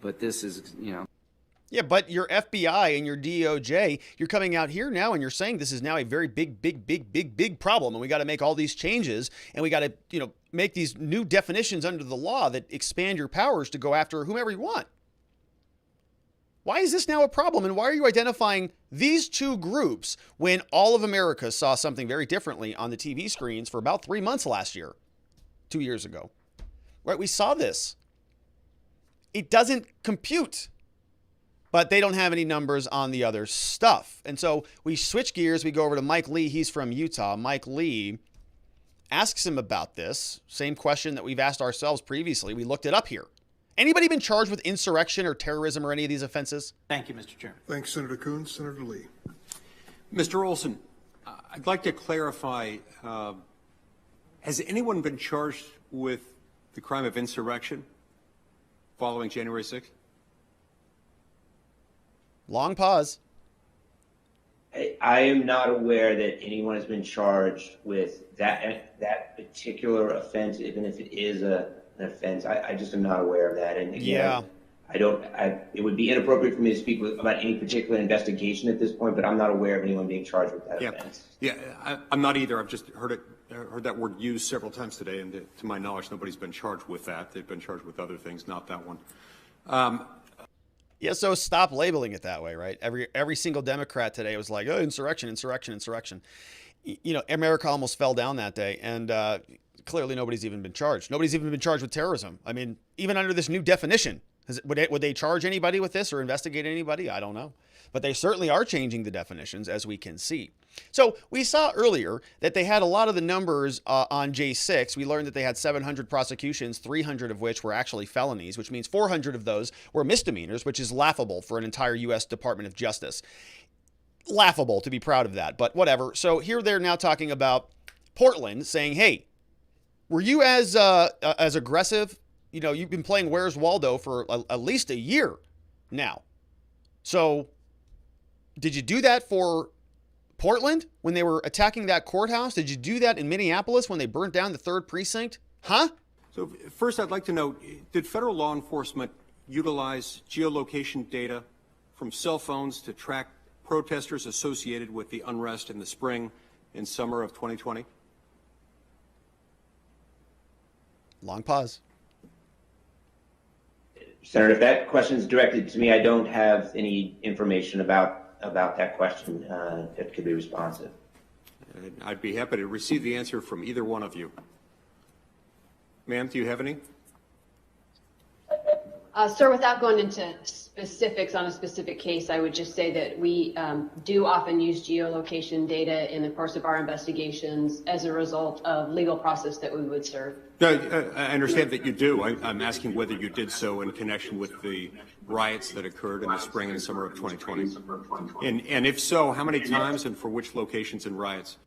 But this is, Yeah, but your FBI and your DOJ, you're coming out here now and you're saying this is now a very big problem, and we got to make all these changes, and we got to, make these new definitions under the law that expand your powers to go after whomever you want. Why is this now a problem, and why are you identifying these two groups when all of America saw something very differently on the TV screens for about 3 months last year, 2 years ago? Right, we saw this. It doesn't compute, but they don't have any numbers on the other stuff. And so we switch gears. We go over to Mike Lee. He's from Utah. Mike Lee asks him about this. Same question that we've asked ourselves previously. We looked it up here. Anybody been charged with insurrection or terrorism or any of these offenses? Thank you, Mr. Chairman. Thanks, Senator Coons. Senator Lee. Mr. Olsen, I'd like to clarify, has anyone been charged with the crime of insurrection following January 6th? Long pause. I am not aware that anyone has been charged with that particular offense, even if it is an offense. I just am not aware of that. And again, it would be inappropriate for me to speak about any particular investigation at this point, but I'm not aware of anyone being charged with that offense. Yeah, I'm not either. I've just heard that word used several times today, and to my knowledge, nobody's been charged with that. They've been charged with other things, not that one. Yeah, so stop labeling it that way, right? Every single Democrat today was like, oh, insurrection. America almost fell down that day, and clearly nobody's even been charged. Nobody's even been charged with terrorism. I mean, even under this new definition, would they charge anybody with this or investigate anybody? I don't know. But they certainly are changing the definitions, as we can see. So we saw earlier that they had a lot of the numbers on J6. We learned that they had 700 prosecutions, 300 of which were actually felonies, which means 400 of those were misdemeanors, which is laughable for an entire U.S. Department of Justice. Laughable to be proud of that, but whatever. So here they're now talking about Portland saying, hey, were you as aggressive? You've been playing Where's Waldo for at least a year now. So did you do that for Portland when they were attacking that courthouse? Did you do that in Minneapolis when they burnt down the 3rd precinct? Huh? So first, I'd like to know, did federal law enforcement utilize geolocation data from cell phones to track protesters associated with the unrest in the spring and summer of 2020? Long pause. Senator, if that question is directed to me, I don't have any information about that question that could be responsive. I'd be happy to receive the answer from either one of you. Ma'am, do you have any? Sir, without going into specifics on a specific case, I would just say that we do often use geolocation data in the course of our investigations as a result of legal process that we would serve. I understand that you do. I'm asking whether you did so in connection with the riots that occurred in the spring and summer of 2020. And if so, how many times and for which locations and riots?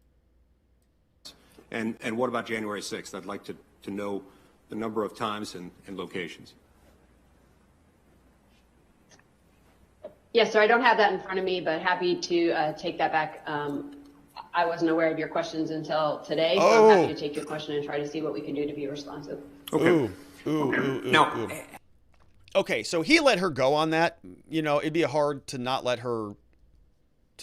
And what about January 6th? I'd like to know the number of times and locations. Yes, sir, I don't have that in front of me, but happy to take that back. I wasn't aware of your questions until today, so I'm happy to take your question and try to see what we can do to be responsive. Okay. Now, okay, so he let her go on that. It'd be hard to not let her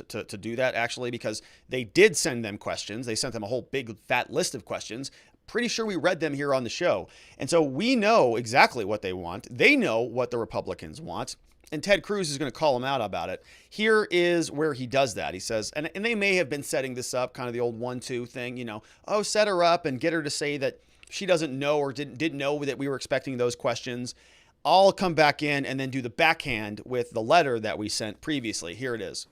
to do that, actually, because they did send them questions. They sent them a whole big fat list of questions. Pretty sure we read them here on the show. And so we know exactly what they want. They know what the Republicans want. And Ted Cruz is going to call him out about it. Here is where he does that. He says, and they may have been setting this up, kind of the old 1-2 thing, set her up and get her to say that she doesn't know or didn't know that we were expecting those questions. I'll come back in and then do the backhand with the letter that we sent previously. Here it is.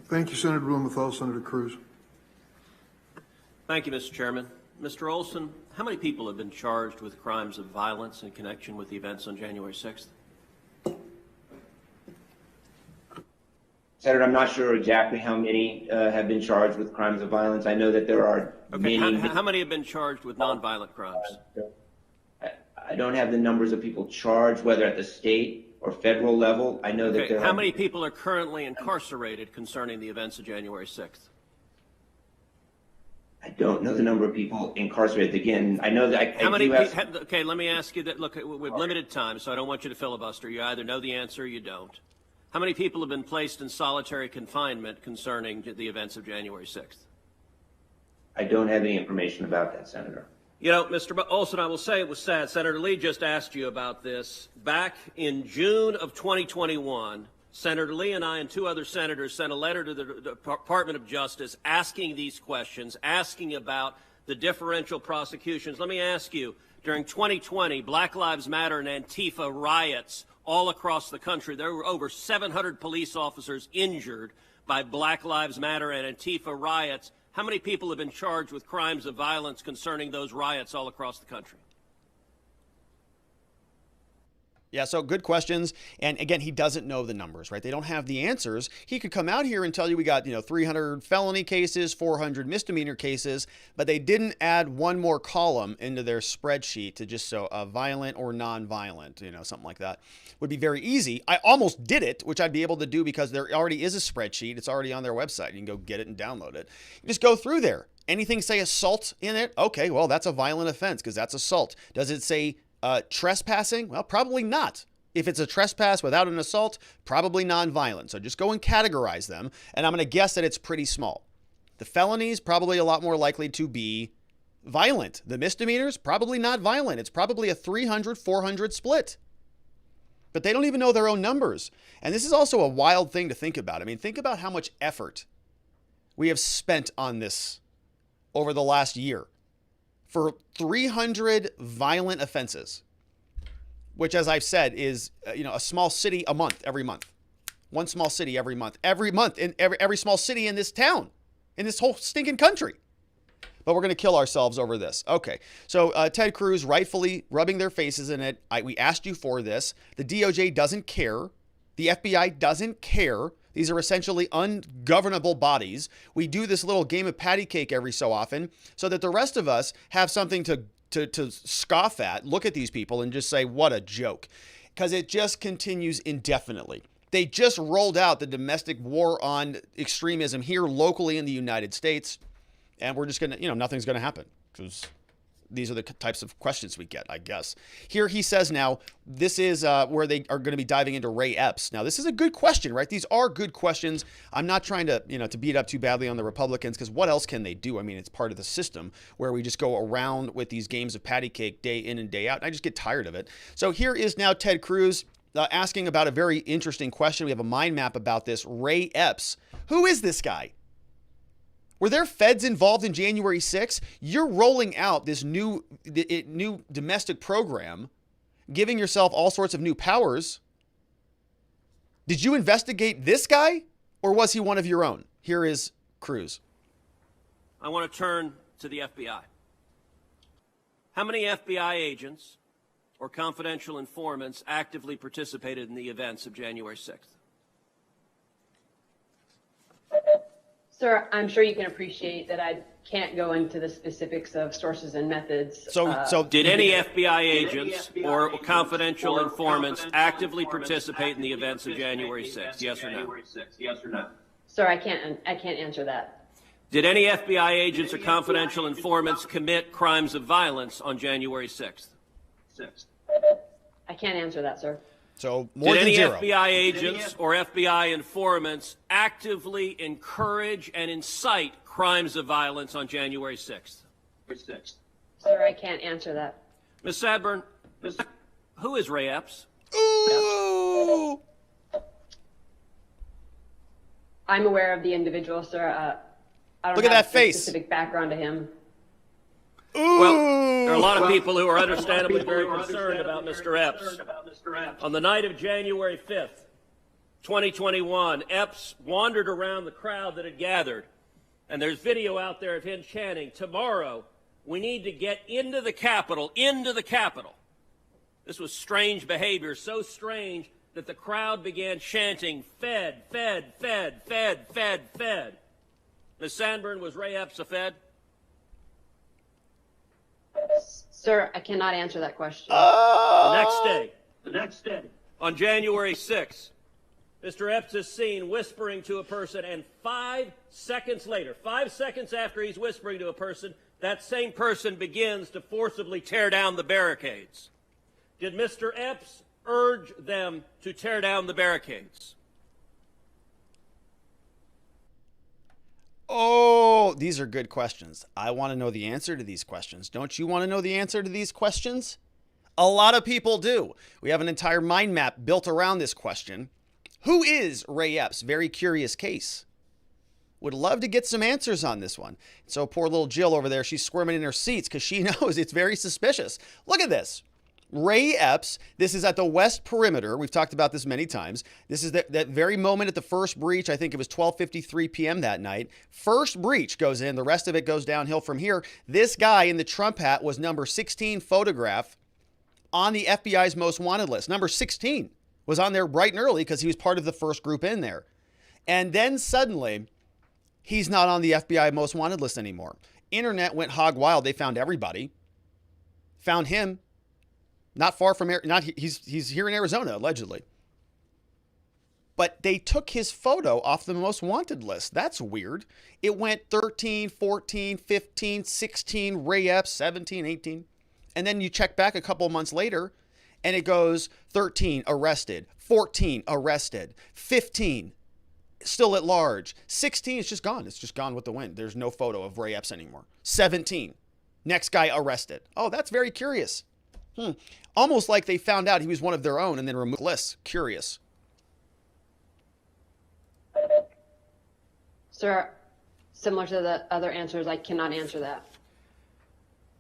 Thank you, Senator Blumenthal. Senator Cruz. Thank you, Mr. Chairman. Mr. Olsen, how many people have been charged with crimes of violence in connection with the events on January 6th? Senator, I'm not sure exactly how many have been charged with crimes of violence. I know that there are many. How many have been charged with nonviolent crimes? I don't have the numbers of people charged, whether at the state or federal level. I know that there How many people are currently incarcerated concerning the events of January 6th? I don't know the number of people incarcerated. Again, I know that How many? do have, Okay, let me ask you that. Look, we have limited time, so I don't want you to filibuster. You either know the answer or you don't. How many people have been placed in solitary confinement concerning the events of January 6th? I don't have any information about that, Senator. You know, Mr. Olsen, I will say it was sad. Senator Lee just asked you about this. Back in June of 2021, Senator Lee and I and two other senators sent a letter to the Department of Justice asking these questions, asking about the differential prosecutions. Let me ask you, during 2020, Black Lives Matter and Antifa riots all across the country, there were over 700 police officers injured by Black Lives Matter and Antifa riots. How many people have been charged with crimes of violence concerning those riots all across the country? Yeah, so good questions. And again, he doesn't know the numbers, right? They don't have the answers. He could come out here and tell you we got, 300 felony cases, 400 misdemeanor cases, but they didn't add one more column into their spreadsheet to just so violent or non-violent, something like that. Would be very easy. I almost did it, which I'd be able to do because there already is a spreadsheet. It's already on their website. You can go get it and download it. You just go through there. Anything say assault in it? Okay, well, that's a violent offense because that's assault. Does it say trespassing? Well, probably not. If it's a trespass without an assault, probably non-violent. So just go and categorize them. And I'm going to guess that it's pretty small. The felonies, probably a lot more likely to be violent. The misdemeanors, probably not violent. It's probably a 300-400 split. But they don't even know their own numbers. And this is also a wild thing to think about. I mean, think about how much effort we have spent on this over the last year. For 300 violent offenses, which, as I've said, is a small city a month, every month. One small city every month in every small city in this town, in this whole stinking country. But we're going to kill ourselves over this. Okay, so Ted Cruz rightfully rubbing their faces in it. We asked you for this. The DOJ doesn't care. The FBI doesn't care. These are essentially ungovernable bodies. We do this little game of patty cake every so often so that the rest of us have something to scoff at, look at these people and just say, what a joke. Because it just continues indefinitely. They just rolled out the domestic war on extremism here locally in the United States. And we're just going to, nothing's going to happen because these are the types of questions we get, I guess. Here he says now, this is where they are going to be diving into Ray Epps. Now, this is a good question, right? These are good questions. I'm not trying to, to beat up too badly on the Republicans because what else can they do? I mean, it's part of the system where we just go around with these games of patty cake day in and day out. And I just get tired of it. So here is now Ted Cruz asking about a very interesting question. We have a mind map about this. Ray Epps. Who is this guy? Were there feds involved in January 6th? You're rolling out this new domestic program, giving yourself all sorts of new powers. Did you investigate this guy, or was he one of your own? Here is Cruz. I want to turn to the FBI. How many FBI agents or confidential informants actively participated in the events of January 6th? Sir, I'm sure you can appreciate that I can't go into the specifics of sources and methods. So did any FBI agents or confidential informants actively participate in the events of January 6th? Yes or no? Sir, I can't answer that. Did any FBI agents or confidential informants commit crimes of violence on January 6th? I can't answer that, sir. So more than zero. Did any FBI agents or FBI informants actively encourage and incite crimes of violence on January 6th? Sir, I can't answer that. Ms. Sanborn, who is Ray Epps? Ooh! I'm aware of the individual, sir. I don't Look at have that face. A specific background to him. Ooh. Well, there are a lot of people who are understandably very concerned about Mr. Epps. On the night of January 5th, 2021, Epps wandered around the crowd that had gathered, and there's video out there of him chanting, "Tomorrow, we need to get into the Capitol, into the Capitol." This was strange behavior, so strange that the crowd began chanting, "Fed, Fed, Fed, Fed, Fed, Fed." Ms. Sanborn, was Ray Epps a Fed? Sir, I cannot answer that question. The next day, on January 6th, Mr. Epps is seen whispering to a person, and 5 seconds later, 5 seconds after he's whispering to a person, that same person begins to forcibly tear down the barricades. Did Mr. Epps urge them to tear down the barricades? Oh, these are good questions. I want to know the answer to these questions. Don't you want to know the answer to these questions? A lot of people do. We have an entire mind map built around this question. Who is Ray Epps? Very curious case. Would love to get some answers on this one. So poor little Jill over there, she's squirming in her seats because she knows it's very suspicious. Look at this. Ray Epps, this is at the West Perimeter. We've talked about this many times. This is that very moment at the first breach. I think it was 12:53 p.m. that night. First breach goes in. The rest of it goes downhill from here. This guy in the Trump hat was number 16 photograph on the FBI's most wanted list. Number 16 was on there bright and early because he was part of the first group in there. And then suddenly, he's not on the FBI most wanted list anymore. Internet went hog wild. They found everybody. Found him. Not far from, he's here in Arizona, allegedly. But they took his photo off the most wanted list. That's weird. It went 13, 14, 15, 16, Ray Epps, 17, 18. And then you check back a couple months later, and it goes 13, arrested, 14, arrested, 15, still at large, 16, it's just gone. It's just gone with the wind. There's no photo of Ray Epps anymore. 17, next guy arrested. Oh, that's very curious. Almost like they found out he was one of their own and then removed the list. Curious. Sir, similar to the other answers, I cannot answer that.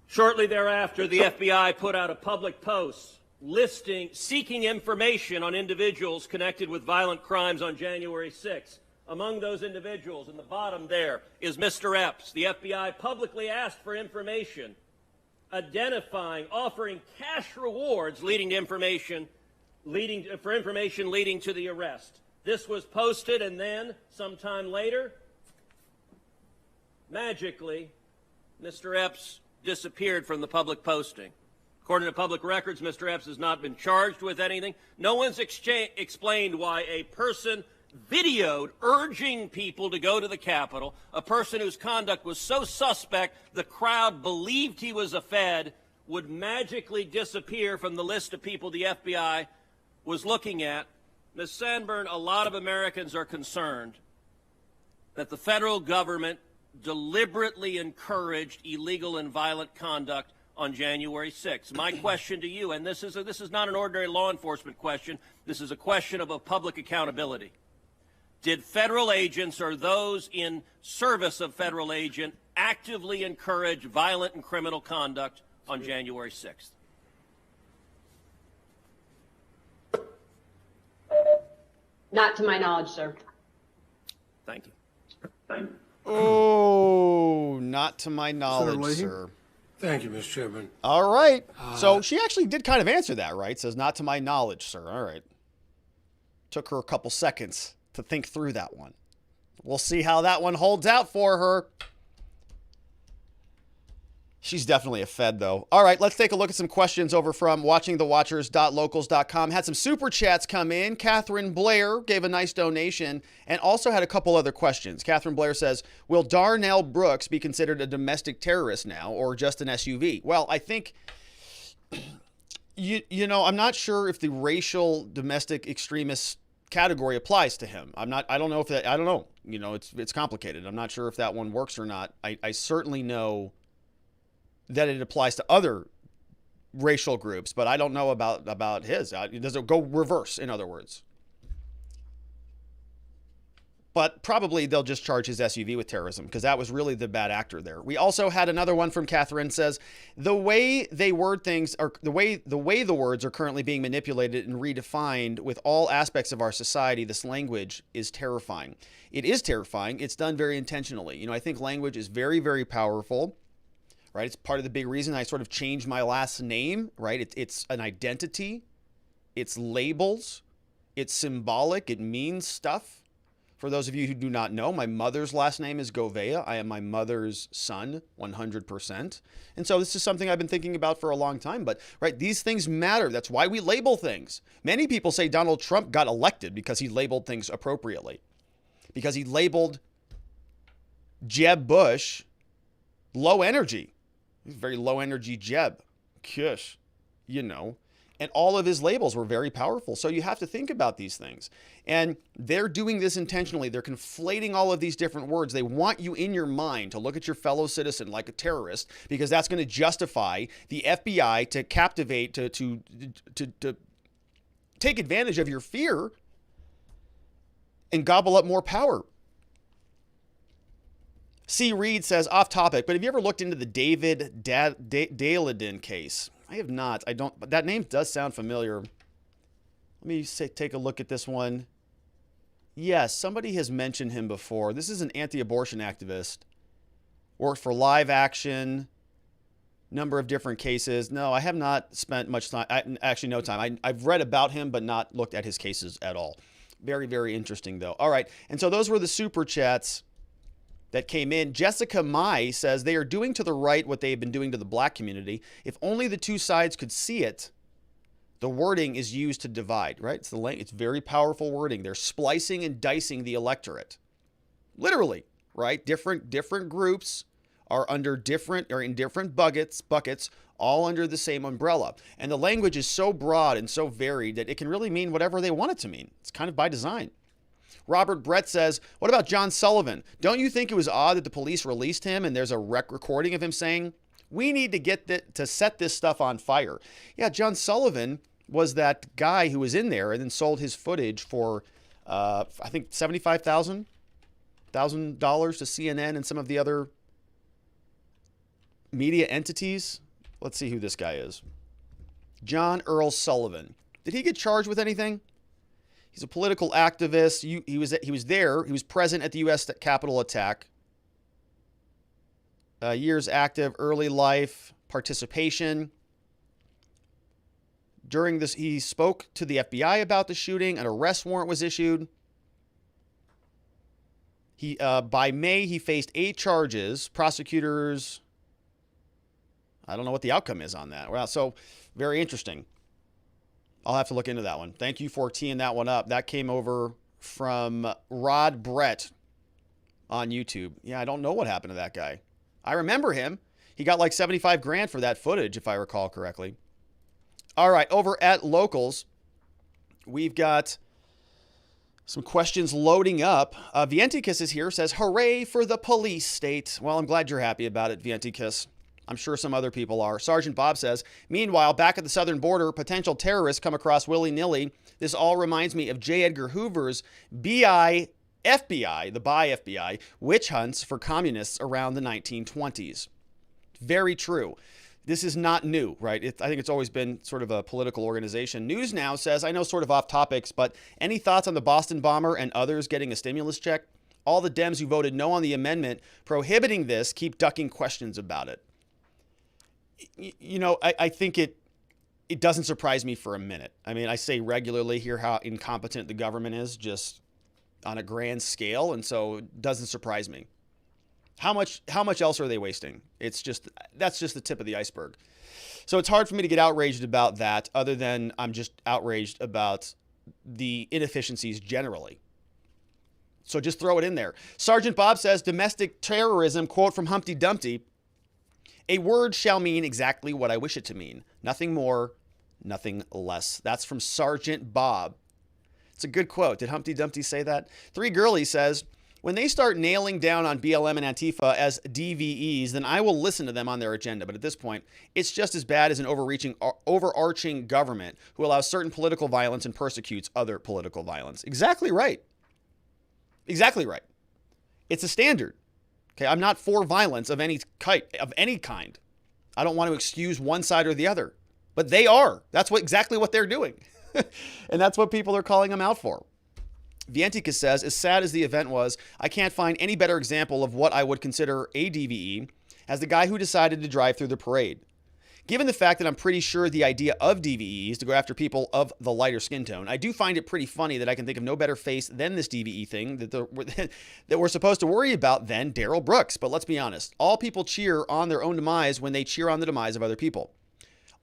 Shortly thereafter, the FBI put out a public post seeking information on individuals connected with violent crimes on January 6th. Among those individuals, in the bottom there, is Mr. Epps. The FBI publicly asked for information, offering cash rewards for information leading to the arrest. This was posted, and then, sometime later, magically, Mr. Epps disappeared from the public posting. According to public records, Mr. Epps has not been charged with anything. No one's explained why a person videoed urging people to go to the Capitol, a person whose conduct was so suspect the crowd believed he was a Fed, would magically disappear from the list of people the FBI was looking at. Ms. Sanborn, a lot of Americans are concerned that the federal government deliberately encouraged illegal and violent conduct on January 6th. My question to you, and this is not an ordinary law enforcement question, this is a question of public accountability. Did federal agents or those in service of federal agent actively encourage violent and criminal conduct on January 6th? Not to my knowledge, sir. Thank you. Oh, not to my knowledge, sir. Thank you, Mr. Chairman. All right. So she actually did kind of answer that, right? Says, not to my knowledge, sir. All right. Took her a couple seconds to think through that one. We'll see how that one holds out for her. She's definitely a Fed, though. All right, let's take a look at some questions over from watchingthewatchers.locals.com. Had some super chats come in. Catherine Blair gave a nice donation and also had a couple other questions. Catherine Blair says, will Darnell Brooks be considered a domestic terrorist now or just an SUV? Well, I think, you know, I'm not sure if the racial domestic extremist category applies to him. I don't know if that, I don't know. You know, it's complicated. I'm not sure if that one works or not. I certainly know that it applies to other racial groups, but I don't know about his. Does it go reverse, in other words? But probably they'll just charge his SUV with terrorism because that was really the bad actor there. We also had another one from Catherine says, the way they word things are the way the words are currently being manipulated and redefined with all aspects of our society. This language is terrifying. It is terrifying. It's done very intentionally. You know, I think language is very, very powerful. Right? It's part of the big reason I sort of changed my last name, right? It's an identity. It's labels. It's symbolic. It means stuff. For those of you who do not know, my mother's last name is Gouveia. I am my mother's son, 100%. And so this is something I've been thinking about for a long time. But, right, these things matter. That's why we label things. Many people say Donald Trump got elected because he labeled things appropriately. Because he labeled Jeb Bush low energy. He's very low energy Jeb. Kish, you know. And all of his labels were very powerful. So you have to think about these things. And they're doing this intentionally. They're conflating all of these different words. They want you in your mind to look at your fellow citizen like a terrorist, because that's going to justify the FBI to captivate, to take advantage of your fear and gobble up more power. C. Reed says, off topic, but have you ever looked into the David Daladin case? I have not. I don't. But that name does sound familiar. Let me take a look at this one. Yes, somebody has mentioned him before. This is an anti-abortion activist. Worked for Live Action. Number of different cases. No, I have not spent much time. Actually, no time. I've read about him, but not looked at his cases at all. Very, very interesting, though. All right. And so those were the super chats that came in. Jessica Mai says they are doing to the right what they've been doing to the black community. If only the two sides could see it. The wording is used to divide, right? It's very powerful wording. They're splicing and dicing the electorate. Literally, right? Different groups are under different or in different buckets, all under the same umbrella. And the language is so broad and so varied that it can really mean whatever they want it to mean. It's kind of by design. Robert Brett says, what about John Sullivan? Don't you think it was odd that the police released him and there's a recording of him saying, we need to to set this stuff on fire? Yeah, John Sullivan was that guy who was in there and then sold his footage for, I think, $75,000 to CNN and some of the other media entities. Let's see who this guy is. John Earl Sullivan. Did he get charged with anything? He's a political activist. He was there. He was present at the U.S. Capitol attack. Years active, early life, participation. During this, he spoke to the FBI about the shooting. An arrest warrant was issued. By May, he faced 8 charges. Prosecutors, I don't know what the outcome is on that. Well, so very interesting. I'll have to look into that one. Thank you for teeing that one up. That came over from Rod Brett on YouTube. Yeah, I don't know what happened to that guy. I remember him. He got like 75 grand for that footage, if I recall correctly. All right, over at Locals, we've got some questions loading up. Vienticus is here, says, hooray for the police state. Well, I'm glad you're happy about it, Vienticus. I'm sure some other people are. Sergeant Bob says, meanwhile, back at the southern border, potential terrorists come across willy-nilly. This all reminds me of J. Edgar Hoover's FBI, the by FBI, witch hunts for communists around the 1920s. Very true. This is not new, right? I think it's always been sort of a political organization. News Now says, I know sort of off topics, but any thoughts on the Boston bomber and others getting a stimulus check? All the Dems who voted no on the amendment prohibiting this keep ducking questions about it. You know, I think it doesn't surprise me for a minute. I mean, I say regularly here how incompetent the government is just on a grand scale. And so it doesn't surprise me. How much else are they wasting? That's just the tip of the iceberg. So it's hard for me to get outraged about that, other than I'm just outraged about the inefficiencies generally. So just throw it in there. Sergeant Bob says, domestic terrorism, quote from Humpty Dumpty, a word shall mean exactly what I wish it to mean. Nothing more, nothing less. That's from Sergeant Bob. It's a good quote. Did Humpty Dumpty say that? Three Girly says, when they start nailing down on BLM and Antifa as DVEs, then I will listen to them on their agenda. But at this point, it's just as bad as an overarching government who allows certain political violence and persecutes other political violence. Exactly right. Exactly right. It's a standard. Okay, I'm not for violence of any kind. I don't want to excuse one side or the other, but they are. That's exactly what they're doing. And that's what people are calling them out for. Vientica says, as sad as the event was, I can't find any better example of what I would consider a DVE as the guy who decided to drive through the parade. Given the fact that I'm pretty sure the idea of DVE is to go after people of the lighter skin tone, I do find it pretty funny that I can think of no better face than this DVE thing that we're supposed to worry about than Darrell Brooks. But let's be honest. All people cheer on their own demise when they cheer on the demise of other people.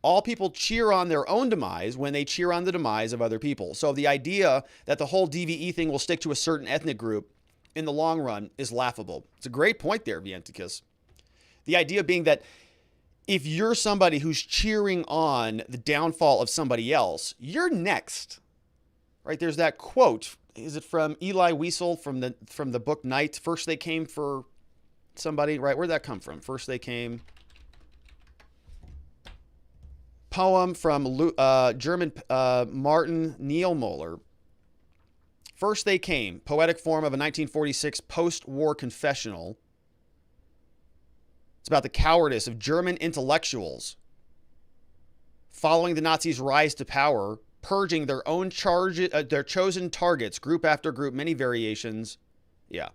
All people cheer on their own demise when they cheer on the demise of other people. So the idea that the whole DVE thing will stick to a certain ethnic group in the long run is laughable. It's a great point there, Vienticus. The idea being that if you're somebody who's cheering on the downfall of somebody else, you're next, right? There's that quote. Is it from Eli Wiesel from the book Night? First they came for somebody, right? Where'd that come from? First they came. Poem from German Martin Niemöller. First they came. Poetic form of a 1946 post-war confessional. It's about the cowardice of German intellectuals following the Nazis' rise to power, purging their own their chosen targets, group after group, many variations. Yeah,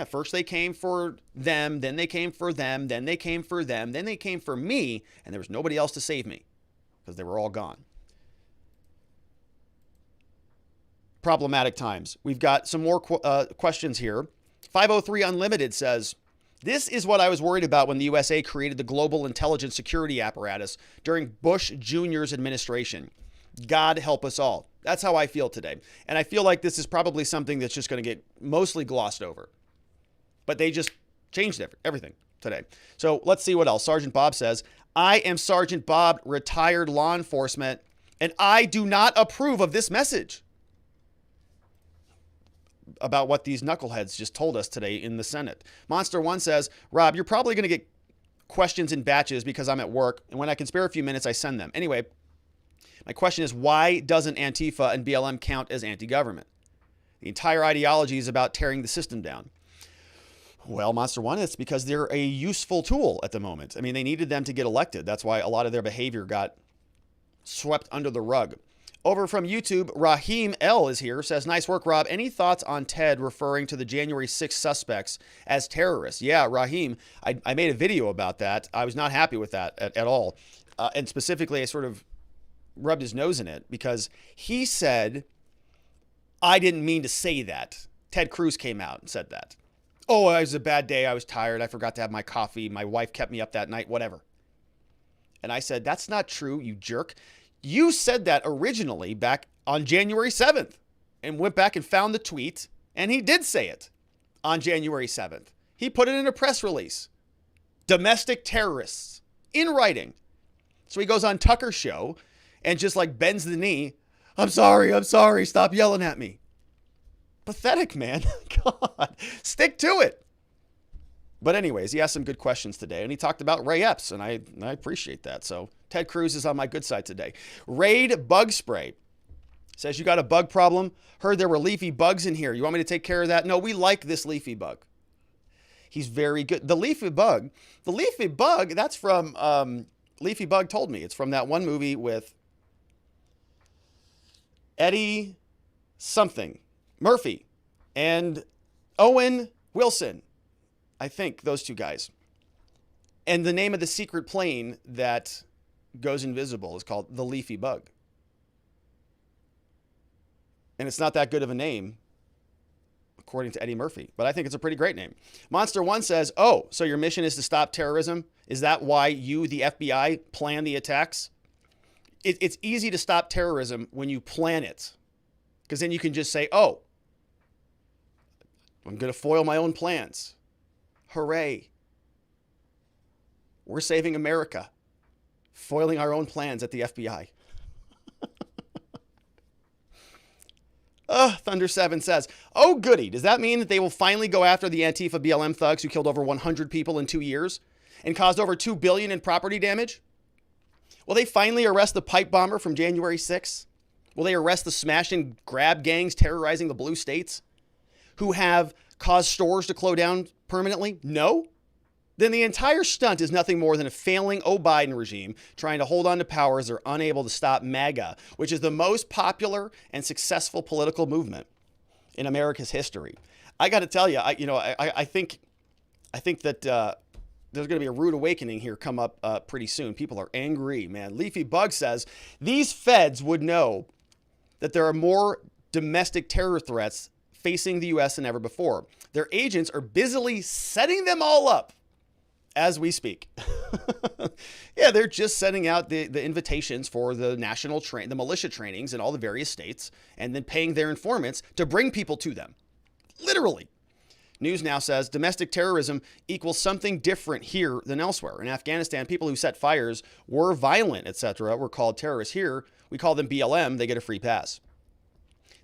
first they came for them, then they came for them, then they came for them, then they came for me, and there was nobody else to save me because they were all gone. Problematic times. We've got some more questions here. 503 Unlimited says, this is what I was worried about when the USA created the global intelligence security apparatus during Bush Jr.'s administration. God help us all. That's how I feel today. And I feel like this is probably something that's just going to get mostly glossed over. But they just changed everything today. So let's see what else. Sergeant Bob says, I am Sergeant Bob, retired law enforcement, and I do not approve of this message about what these knuckleheads just told us today in the Senate. Monster One says, Rob, you're probably going to get questions in batches because I'm at work, and when I can spare a few minutes, I send them. Anyway, my question is, why doesn't Antifa and BLM count as anti-government? The entire ideology is about tearing the system down. Well, Monster One, it's because they're a useful tool at the moment. I mean, they needed them to get elected. That's why a lot of their behavior got swept under the rug. Over from YouTube, Raheem L. is here, says, nice work, Rob. Any thoughts on Ted referring to the January 6th suspects as terrorists? Yeah, Raheem, I made a video about that. I was not happy with that at all. And specifically, I sort of rubbed his nose in it because he said, I didn't mean to say that. Ted Cruz came out and said that. Oh, it was a bad day. I was tired. I forgot to have my coffee. My wife kept me up that night, whatever. And I said, that's not true, you jerk. You said that originally back on January 7th and went back and found the tweet, and he did say it on January 7th. He put it in a press release. Domestic terrorists in writing. So he goes on Tucker's show and just like bends the knee. I'm sorry. Stop yelling at me. Pathetic, man. God, stick to it. But anyways, he asked some good questions today, and he talked about Ray Epps, and I appreciate that. So Ted Cruz is on my good side today. Raid Bug Spray says, you got a bug problem? Heard there were leafy bugs in here. You want me to take care of that? No, we like this leafy bug. He's very good. The leafy bug, that's from, Leafy Bug told me. It's from that one movie with Eddie something, Murphy, and Owen Wilson. I think those two guys. And the name of the secret plane that goes invisible is called the Leafy Bug. And it's not that good of a name, according to Eddie Murphy, but I think it's a pretty great name. Monster One says, oh, so your mission is to stop terrorism? Is that why you, the FBI, plan the attacks? It's easy to stop terrorism when you plan it, because then you can just say, oh, I'm going to foil my own plans. Hooray. We're saving America. Foiling our own plans at the FBI. Thunder 7 says, oh, goody. Does that mean that they will finally go after the Antifa BLM thugs who killed over 100 people in 2 years and caused over $2 billion in property damage? Will they finally arrest the pipe bomber from January 6th? Will they arrest the smash and grab gangs terrorizing the blue states who have caused stores to close down permanently? No? Then the entire stunt is nothing more than a failing Biden regime trying to hold on to power as they're unable to stop MAGA, which is the most popular and successful political movement in America's history. I got to tell you, I think that there's going to be a rude awakening here come up pretty soon. People are angry, man. Leafy Bug says these feds would know that there are more domestic terror threats facing the U.S. than ever before. Their agents are busily setting them all up as we speak. Yeah, they're just sending out the invitations for the the militia trainings in all the various states, and then paying their informants to bring people to them. Literally. News Now says domestic terrorism equals something different here than elsewhere. In Afghanistan, people who set fires, were violent, etc., were called terrorists. Here, we call them BLM. They get a free pass.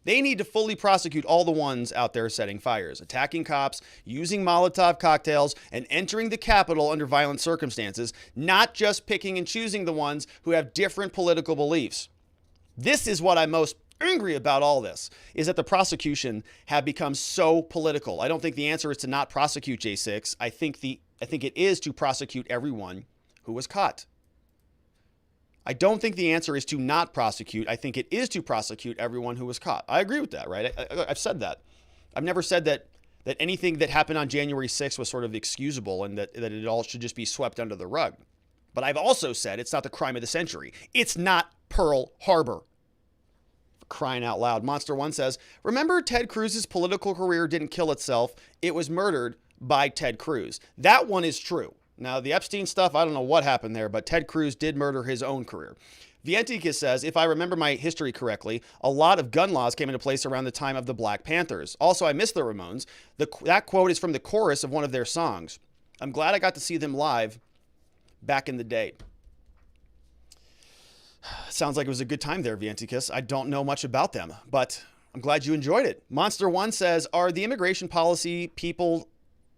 They need to fully prosecute all the ones out there setting fires, attacking cops, using Molotov cocktails, and entering the Capitol under violent circumstances, not just picking and choosing the ones who have different political beliefs. This is what I'm most angry about all this, is that the prosecution have become so political. I don't think the answer is to not prosecute J6. I think it is to prosecute everyone who was caught. I don't think the answer is to not prosecute. I think it is to prosecute everyone who was caught. I agree with that, right? I've said that. I've never said that anything that happened on January 6th was sort of excusable and that it all should just be swept under the rug. But I've also said it's not the crime of the century. It's not Pearl Harbor. For crying out loud. Monster One says, remember Ted Cruz's political career didn't kill itself. It was murdered by Ted Cruz. That one is true. Now, the Epstein stuff, I don't know what happened there, but Ted Cruz did murder his own career. Vientikis says, if I remember my history correctly, a lot of gun laws came into place around the time of the Black Panthers. Also, I miss the Ramones. That quote is from the chorus of one of their songs. I'm glad I got to see them live back in the day. Sounds like it was a good time there, Vientikis. I don't know much about them, but I'm glad you enjoyed it. Monster One says, are the immigration policy people...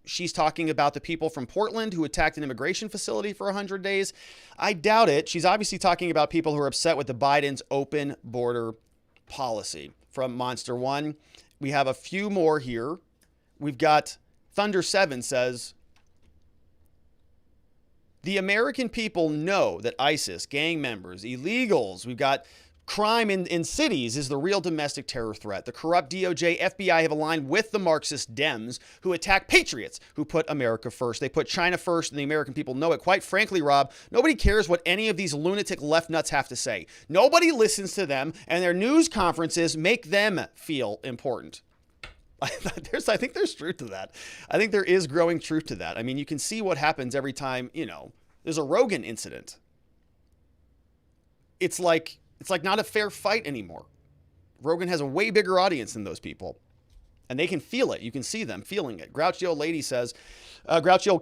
She's talking about the people from Portland who attacked an immigration facility for 100 days. I doubt it. She's obviously talking about people who are upset with the Biden's open border policy. From Monster One, we have a few more here. We've got Thunder 7 says, the American people know that ISIS, gang members, illegals, we've got crime in cities is the real domestic terror threat. The corrupt DOJ, FBI have aligned with the Marxist Dems who attack patriots who put America first. They put China first, and the American people know it. Quite frankly, Rob, nobody cares what any of these lunatic left nuts have to say. Nobody listens to them, and their news conferences make them feel important. I think there's truth to that. I think there is growing truth to that. I mean, you can see what happens every time, there's a Rogan incident. It's like not a fair fight anymore. Rogan has a way bigger audience than those people. And they can feel it. You can see them feeling it. Grouchy old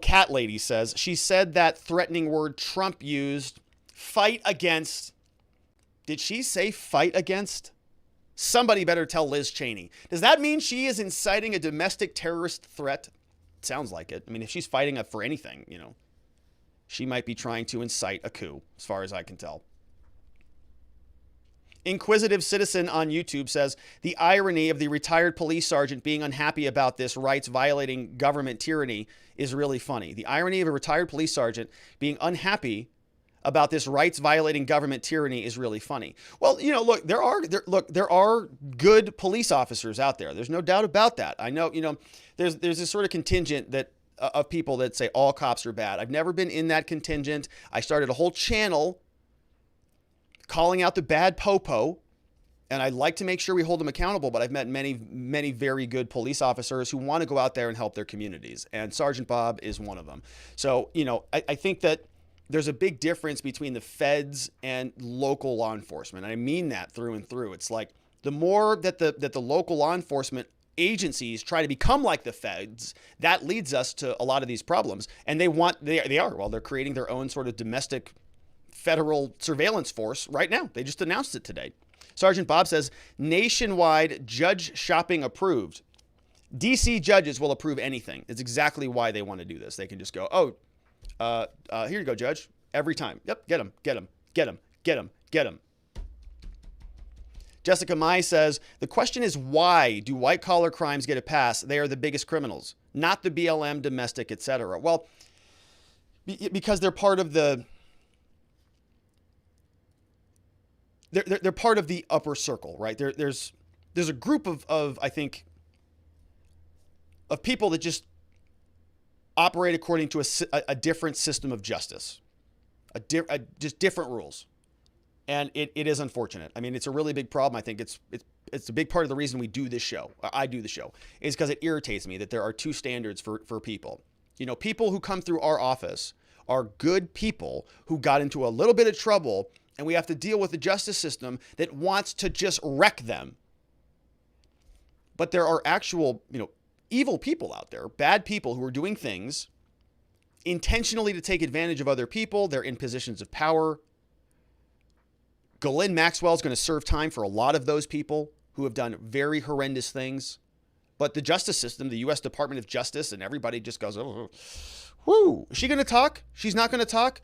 cat lady says, she said that threatening word Trump used, fight against. Did she say fight against? Somebody better tell Liz Cheney. Does that mean she is inciting a domestic terrorist threat? Sounds like it. I mean, if she's fighting for anything, she might be trying to incite a coup, as far as I can tell. Inquisitive Citizen on YouTube says, the irony of the retired police sergeant being unhappy about this rights-violating government tyranny is really funny. The irony of a retired police sergeant being unhappy about this rights-violating government tyranny is really funny. Well, look, there are good police officers out there. There's no doubt about that. I know, there's this sort of contingent of people that say all cops are bad. I've never been in that contingent. I started a whole channel calling out the bad popo, and I'd like to make sure we hold them accountable, but I've met many, many very good police officers who want to go out there and help their communities, and Sergeant Bob is one of them. So, I think that there's a big difference between the feds and local law enforcement. I mean that through and through. It's like the more that the local law enforcement agencies try to become like the feds, that leads us to a lot of these problems. And they're creating their own sort of domestic federal surveillance force right now. They just announced it today. Sergeant Bob says, nationwide judge shopping approved. DC judges will approve anything. It's exactly why they want to do this. They can just go, here you go, judge. Every time. Yep, get him, get him, get him, get him, get him. Jessica Mai says, the question is, why do white-collar crimes get a pass? They are the biggest criminals, not the BLM, domestic, etc. Well, because they're part of the... They're part of the upper circle, right? There's a group of I think, of people that just operate according to a different system of justice, just different rules. And it is unfortunate. I mean, it's a really big problem. I think it's a big part of the reason we do this show. I do the show is because it irritates me that there are two standards for people. You know, people who come through our office are good people who got into a little bit of trouble, and we have to deal with the justice system that wants to just wreck them. But there are actual, evil people out there, bad people who are doing things intentionally to take advantage of other people. They're in positions of power. Ghislaine Maxwell is going to serve time for a lot of those people who have done very horrendous things. But the justice system, the U.S. Department of Justice, and everybody just goes, oh, whoo. Is she going to talk? She's not going to talk?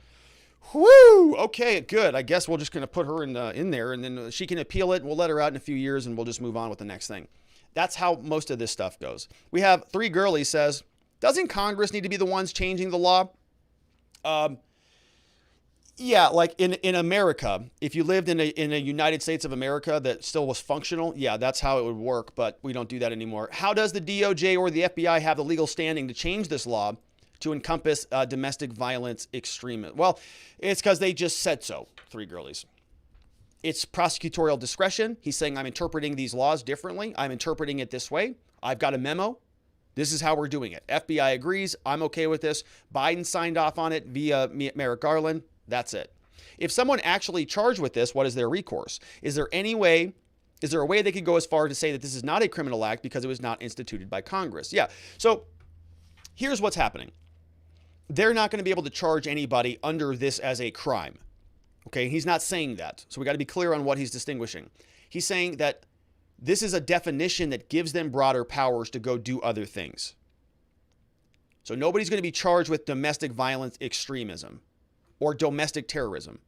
Whoo. Okay, good. I guess we're just going to put her in there, and then she can appeal it, and we'll let her out in a few years, and we'll just move on with the next thing. That's how most of this stuff goes. We have Three Girlies says, doesn't Congress need to be the ones changing the law? Yeah, like in America, if you lived in a United States of America that still was functional, yeah, that's how it would work, but we don't do that anymore. How does the DOJ or the FBI have the legal standing to change this law to encompass domestic violence extremism? Well, it's because they just said so, Three Girlies. It's prosecutorial discretion. He's saying, I'm interpreting these laws differently. I'm interpreting it this way. I've got a memo. This is how we're doing it. FBI agrees. I'm okay with this. Biden signed off on it via Merrick Garland. That's it. If someone actually charged with this, what is their recourse? Is there a way they could go as far to say that this is not a criminal act because it was not instituted by Congress? Yeah. So here's what's happening. They're not going to be able to charge anybody under this as a crime. Okay. He's not saying that. So we got to be clear on what he's distinguishing. He's saying that this is a definition that gives them broader powers to go do other things. So nobody's going to be charged with domestic violence extremism or domestic terrorism.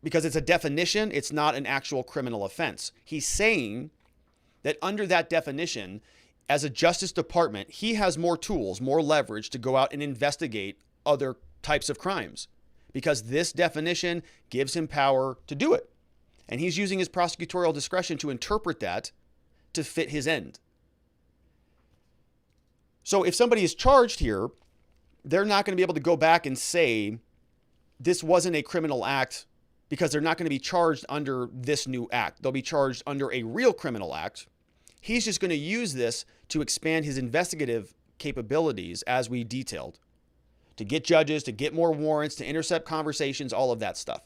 Because it's a definition, it's not an actual criminal offense. He's saying that under that definition, as a Justice Department, he has more tools, more leverage to go out and investigate other types of crimes. Because this definition gives him power to do it. And he's using his prosecutorial discretion to interpret that to fit his end. So if somebody is charged here, they're not going to be able to go back and say this wasn't a criminal act because they're not going to be charged under this new act. They'll be charged under a real criminal act. He's just going to use this to expand his investigative capabilities as we detailed, to get judges, to get more warrants, to intercept conversations, all of that stuff.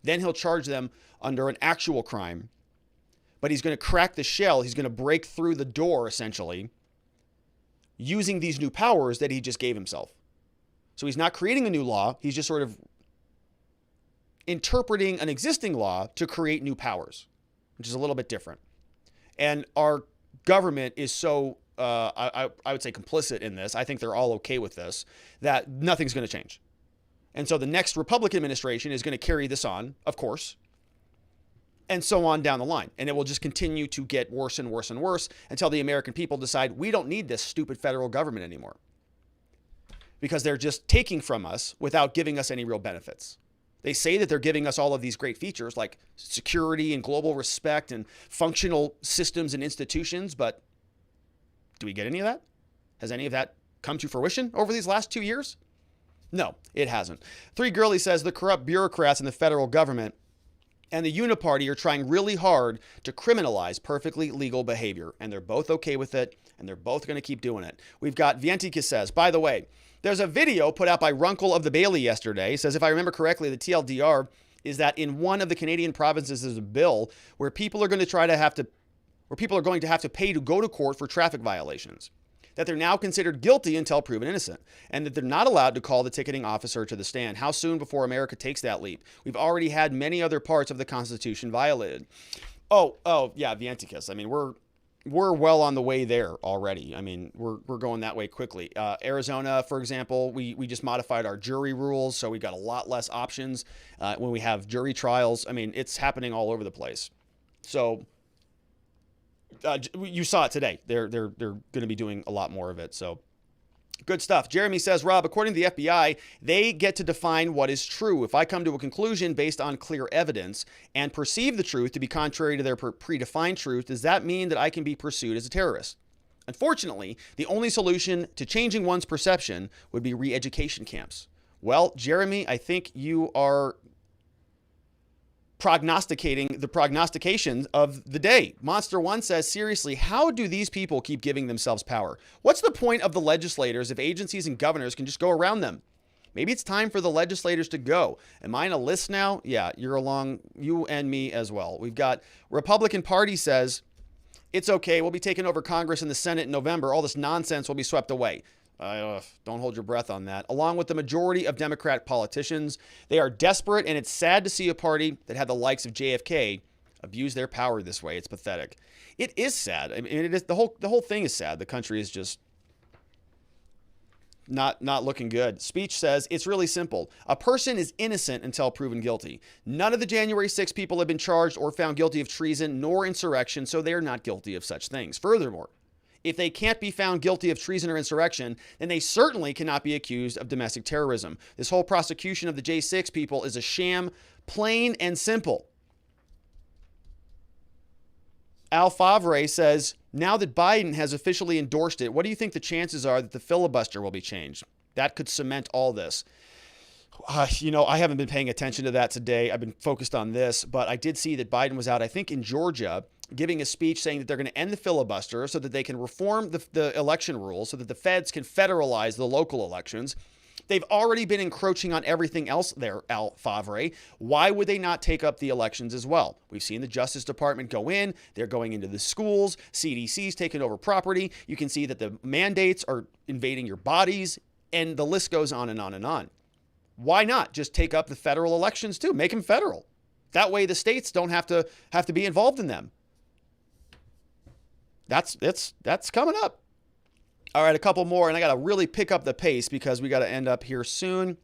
Then he'll charge them under an actual crime, but he's going to crack the shell. He's going to break through the door, essentially, using these new powers that he just gave himself. So he's not creating a new law. He's just sort of interpreting an existing law to create new powers, which is a little bit different. And our government is so, I would say, complicit in this. I think they're all okay with this, that nothing's going to change. And so the next Republican administration is going to carry this on, of course, and so on down the line. And it will just continue to get worse and worse and worse until the American people decide we don't need this stupid federal government anymore. Because they're just taking from us without giving us any real benefits. They say that they're giving us all of these great features like security and global respect and functional systems and institutions, but do we get any of that? Has any of that come to fruition over these last 2 years? No, it hasn't. Three Girlie says the corrupt bureaucrats in the federal government and the Uniparty are trying really hard to criminalize perfectly legal behavior, and they're both okay with it, and they're both going to keep doing it. We've got Vientika says, by the way, there's a video put out by Runkle of the Bailey yesterday. Says, if I remember correctly, the TLDR is that in one of the Canadian provinces is a bill where people are going to have to pay to go to court for traffic violations. That they're now considered guilty until proven innocent, and that they're not allowed to call the ticketing officer to the stand. How soon before America takes that leap? We've already had many other parts of the Constitution violated. Oh, yeah, Vientikas. I mean, we're well on the way there already. I mean, we're going that way quickly. Arizona, for example, we just modified our jury rules, so we've got a lot less options when we have jury trials. I mean, it's happening all over the place. So you saw it today. They're going to be doing a lot more of it. So good stuff. Jeremy says, Rob, according to the FBI, they get to define what is true. If I come to a conclusion based on clear evidence and perceive the truth to be contrary to their predefined truth, does that mean that I can be pursued as a terrorist? Unfortunately, the only solution to changing one's perception would be re-education camps. Well, Jeremy, I think you are prognosticating the prognostications of the day. Monster One says, seriously, how do these people keep giving themselves power? What's the point of the legislators if agencies and governors can just go around them? Maybe it's time for the legislators to go. Am I on a list now? Yeah, you're along, you and me as well. We've got Republican Party says, it's okay, we'll be taking over Congress and the Senate in November. All this nonsense will be swept away. Don't hold your breath on that. Along with the majority of Democrat politicians, they are desperate, and it's sad to see a party that had the likes of JFK abuse their power this way. It's pathetic. It is sad. I mean, it is the whole thing is sad. The country is just not looking good. Speech says it's really simple. A person is innocent until proven guilty. None of the January 6 people have been charged or found guilty of treason nor insurrection, so they are not guilty of such things. Furthermore, if they can't be found guilty of treason or insurrection, then they certainly cannot be accused of domestic terrorism. This whole prosecution of the J6 people is a sham, plain and simple. Al Favre says, now that Biden has officially endorsed it, what do you think the chances are that the filibuster will be changed? That could cement all this. I haven't been paying attention to that today. I've been focused on this, but I did see that Biden was out, I think in Georgia, giving a speech saying that they're going to end the filibuster so that they can reform the election rules so that the feds can federalize the local elections. They've already been encroaching on everything else there, Al Favre. Why would they not take up the elections as well? We've seen the Justice Department go in. They're going into the schools. CDC's taking over property. You can see that the mandates are invading your bodies, and the list goes on and on and on. Why not just take up the federal elections too? Make them federal. That way the states don't have to be involved in them. That's coming up. All right, a couple more, and I got to really pick up the pace because we got to end up here soon.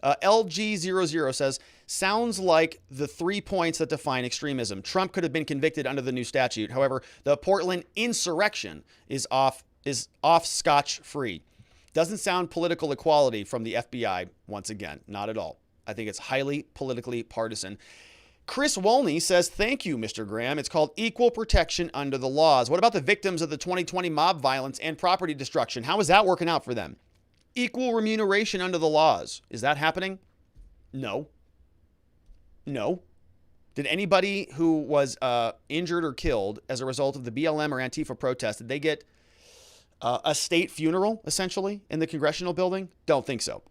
LG00 says, sounds like the 3 points that define extremism. Trump could have been convicted under the new statute. However, the Portland insurrection is off scotch-free. Doesn't sound political equality from the FBI once again. Not at all. I think it's highly politically partisan. Chris Wolney says, thank you, Mr. Graham. It's called equal protection under the laws. What about the victims of the 2020 mob violence and property destruction? How is that working out for them? Equal remuneration under the laws. Is that happening? No. Did anybody who was injured or killed as a result of the BLM or Antifa protest, did they get a state funeral, essentially, in the Congressional building? Don't think so.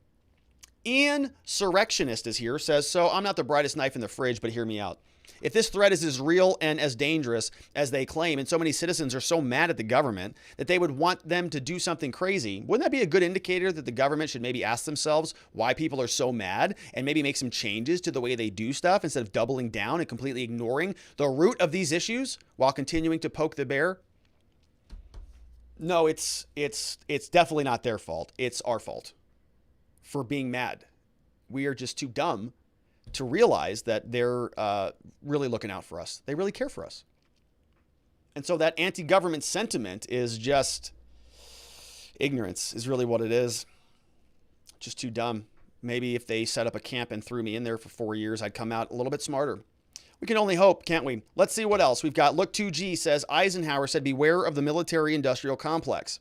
Insurrectionist is here, says, so I'm not the brightest knife in the fridge, but hear me out. If this threat is as real and as dangerous as they claim, and so many citizens are so mad at the government that they would want them to do something crazy, wouldn't that be a good indicator that the government should maybe ask themselves why people are so mad and maybe make some changes to the way they do stuff instead of doubling down and completely ignoring the root of these issues while continuing to poke the bear? No, it's definitely not their fault. It's our fault for being mad. We are just too dumb to realize that they're really looking out for us. They really care for us. And so that anti-government sentiment is just ignorance is really what it is. Just too dumb. Maybe if they set up a camp and threw me in there for 4 years, I'd come out a little bit smarter. We can only hope, can't we? Let's see what else. We've got Look 2G says, Eisenhower said, beware of the military-industrial complex.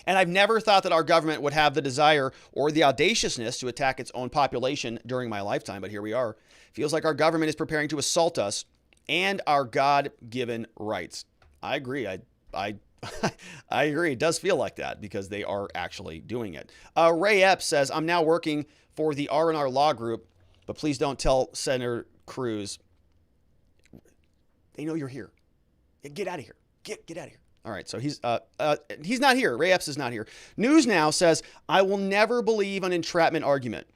And I've never thought that our government would have the desire or the audaciousness to attack its own population during my lifetime, but here we are. Feels like our government is preparing to assault us and our God-given rights. I agree. I agree. It does feel like that because they are actually doing it. Ray Epps says, I'm now working for the R&R Law Group, but please don't tell Senator Cruz. They know you're here. Get out of here. Get out of here. All right, so he's not here. Ray Epps is not here. News Now says, I will never believe an entrapment argument.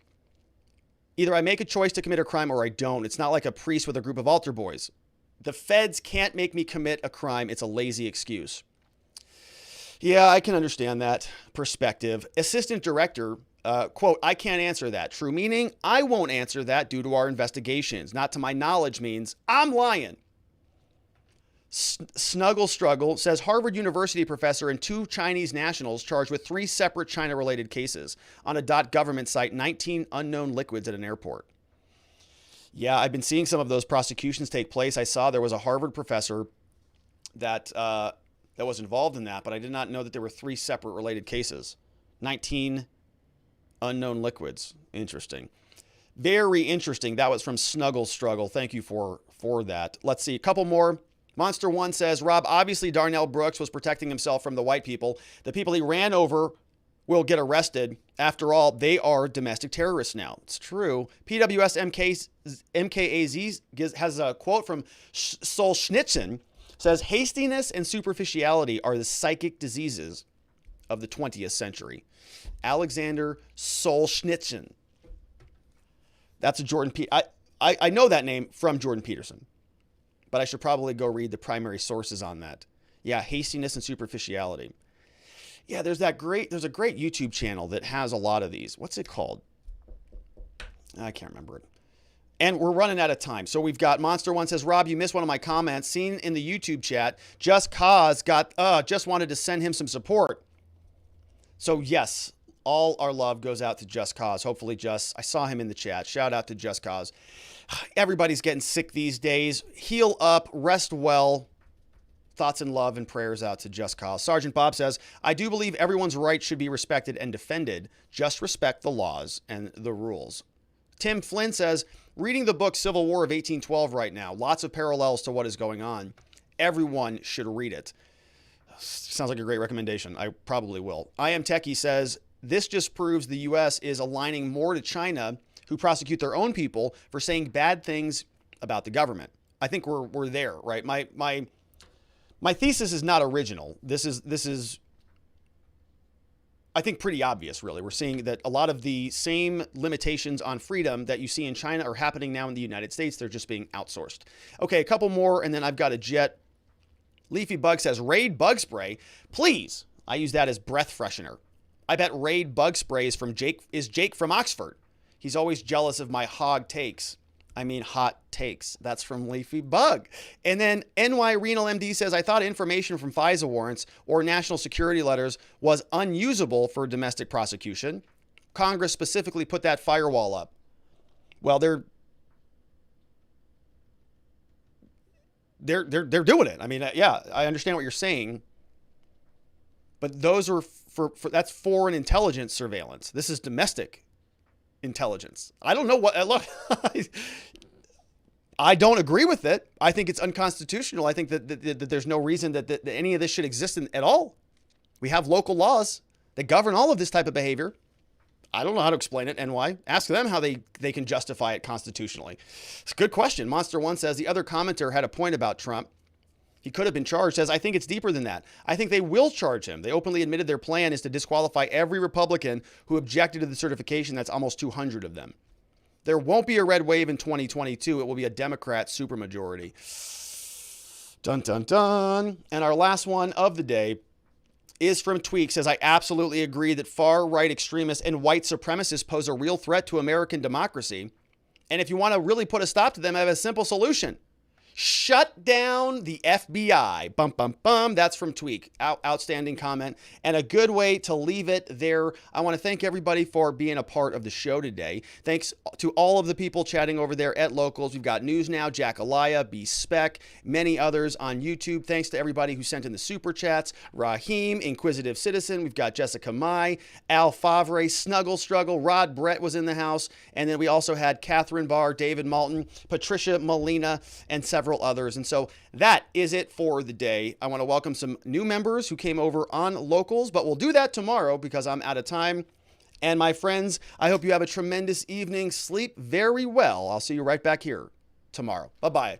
Either I make a choice to commit a crime or I don't. It's not like a priest with a group of altar boys. The feds can't make me commit a crime. It's a lazy excuse. Yeah, I can understand that perspective. Assistant Director, quote, I can't answer that. True meaning, I won't answer that due to our investigations. Not to my knowledge means I'm lying. Snuggle Struggle says Harvard University professor and 2 Chinese nationals charged with 3 separate China-related cases. On a .government site, 19 unknown liquids at an airport. Yeah, I've been seeing some of those prosecutions take place. I saw there was a Harvard professor that that was involved in that, but I did not know that there were 3 separate related cases. 19 unknown liquids. Interesting. Very interesting. That was from Snuggle Struggle. Thank you for that. Let's see. A couple more. Monster One says, Rob, obviously Darnell Brooks was protecting himself from the white people. The people he ran over will get arrested. After all, they are domestic terrorists now. It's true. PWS MKAZ has a quote from Solzhenitsyn. Says, hastiness and superficiality are the psychic diseases of the 20th century. Alexander Solzhenitsyn. That's a Jordan I know that name from Jordan Peterson, but I should probably go read the primary sources on that. Yeah, hastiness and superficiality. Yeah, there's a great YouTube channel that has a lot of these. What's it called? I can't remember it. And we're running out of time. So we've got Monster One says, Rob, you missed one of my comments. Seen in the YouTube chat, Just Cause just wanted to send him some support. So yes, all our love goes out to Just Cause. Hopefully I saw him in the chat. Shout out to Just Cause. Everybody's getting sick these days. Heal up, rest well. Thoughts and love and prayers out to Just Cause. Sergeant Bob says, I do believe everyone's rights should be respected and defended. Just respect the laws and the rules. Tim Flynn says, reading the book Civil War of 1812 right now. Lots of parallels to what is going on. Everyone should read it. Sounds like a great recommendation. I probably will. I Am Techie says, this just proves the U.S. is aligning more to China, who prosecute their own people for saying bad things about the government. I think we're there, right? My thesis is not original. This is I think pretty obvious, really. We're seeing that a lot of the same limitations on freedom that you see in China are happening now in the United States. They're just being outsourced. Okay, a couple more, and then I've got a jet. Leafy Bug says, Raid bug spray. Please. I use that as breath freshener. I bet Raid bug spray is Jake from Oxford. He's always jealous of my hot takes. That's from Leafy Bug. And then NY Renal MD says, I thought information from FISA warrants or national security letters was unusable for domestic prosecution. Congress specifically put that firewall up. Well, they're doing it. I mean, yeah, I understand what you're saying, but those are that's foreign intelligence surveillance. This is domestic intelligence. I don't know what, look, I don't agree with it. I think it's unconstitutional. I think that there's no reason that any of this should exist at all. We have local laws that govern all of this type of behavior. I don't know how to explain it, NY. Ask them how they can justify it constitutionally. It's a good question. Monster One says, the other commenter had a point about Trump. He could have been charged. Says, I think it's deeper than that. I think they will charge him. They openly admitted their plan is to disqualify every Republican who objected to the certification. That's almost 200 of them. There won't be a red wave in 2022. It will be a Democrat supermajority. Dun, dun, dun. And our last one of the day is from Tweak. Says, I absolutely agree that far-right extremists and white supremacists pose a real threat to American democracy. And if you want to really put a stop to them, I have a simple solution. Shut down the FBI. Bum, bum, bum. That's from Tweak. Outstanding comment and a good way to leave it there. I want to thank everybody for being a part of the show today. Thanks to all of the people chatting over there at Locals. We've got News Now, Jack Alaya, B Spec, many others on YouTube. Thanks to everybody who sent in the super chats. Raheem, Inquisitive Citizen. We've got Jessica Mai, Al Favre, Snuggle Struggle. Rod Brett was in the house. And then we also had Catherine Barr, David Malton, Patricia Molina, and several others. And so that is it for the day. I want to welcome some new members who came over on Locals, but we'll do that tomorrow because I'm out of time. And my friends, I hope you have a tremendous evening. Sleep very well. I'll see you right back here tomorrow. Bye-bye.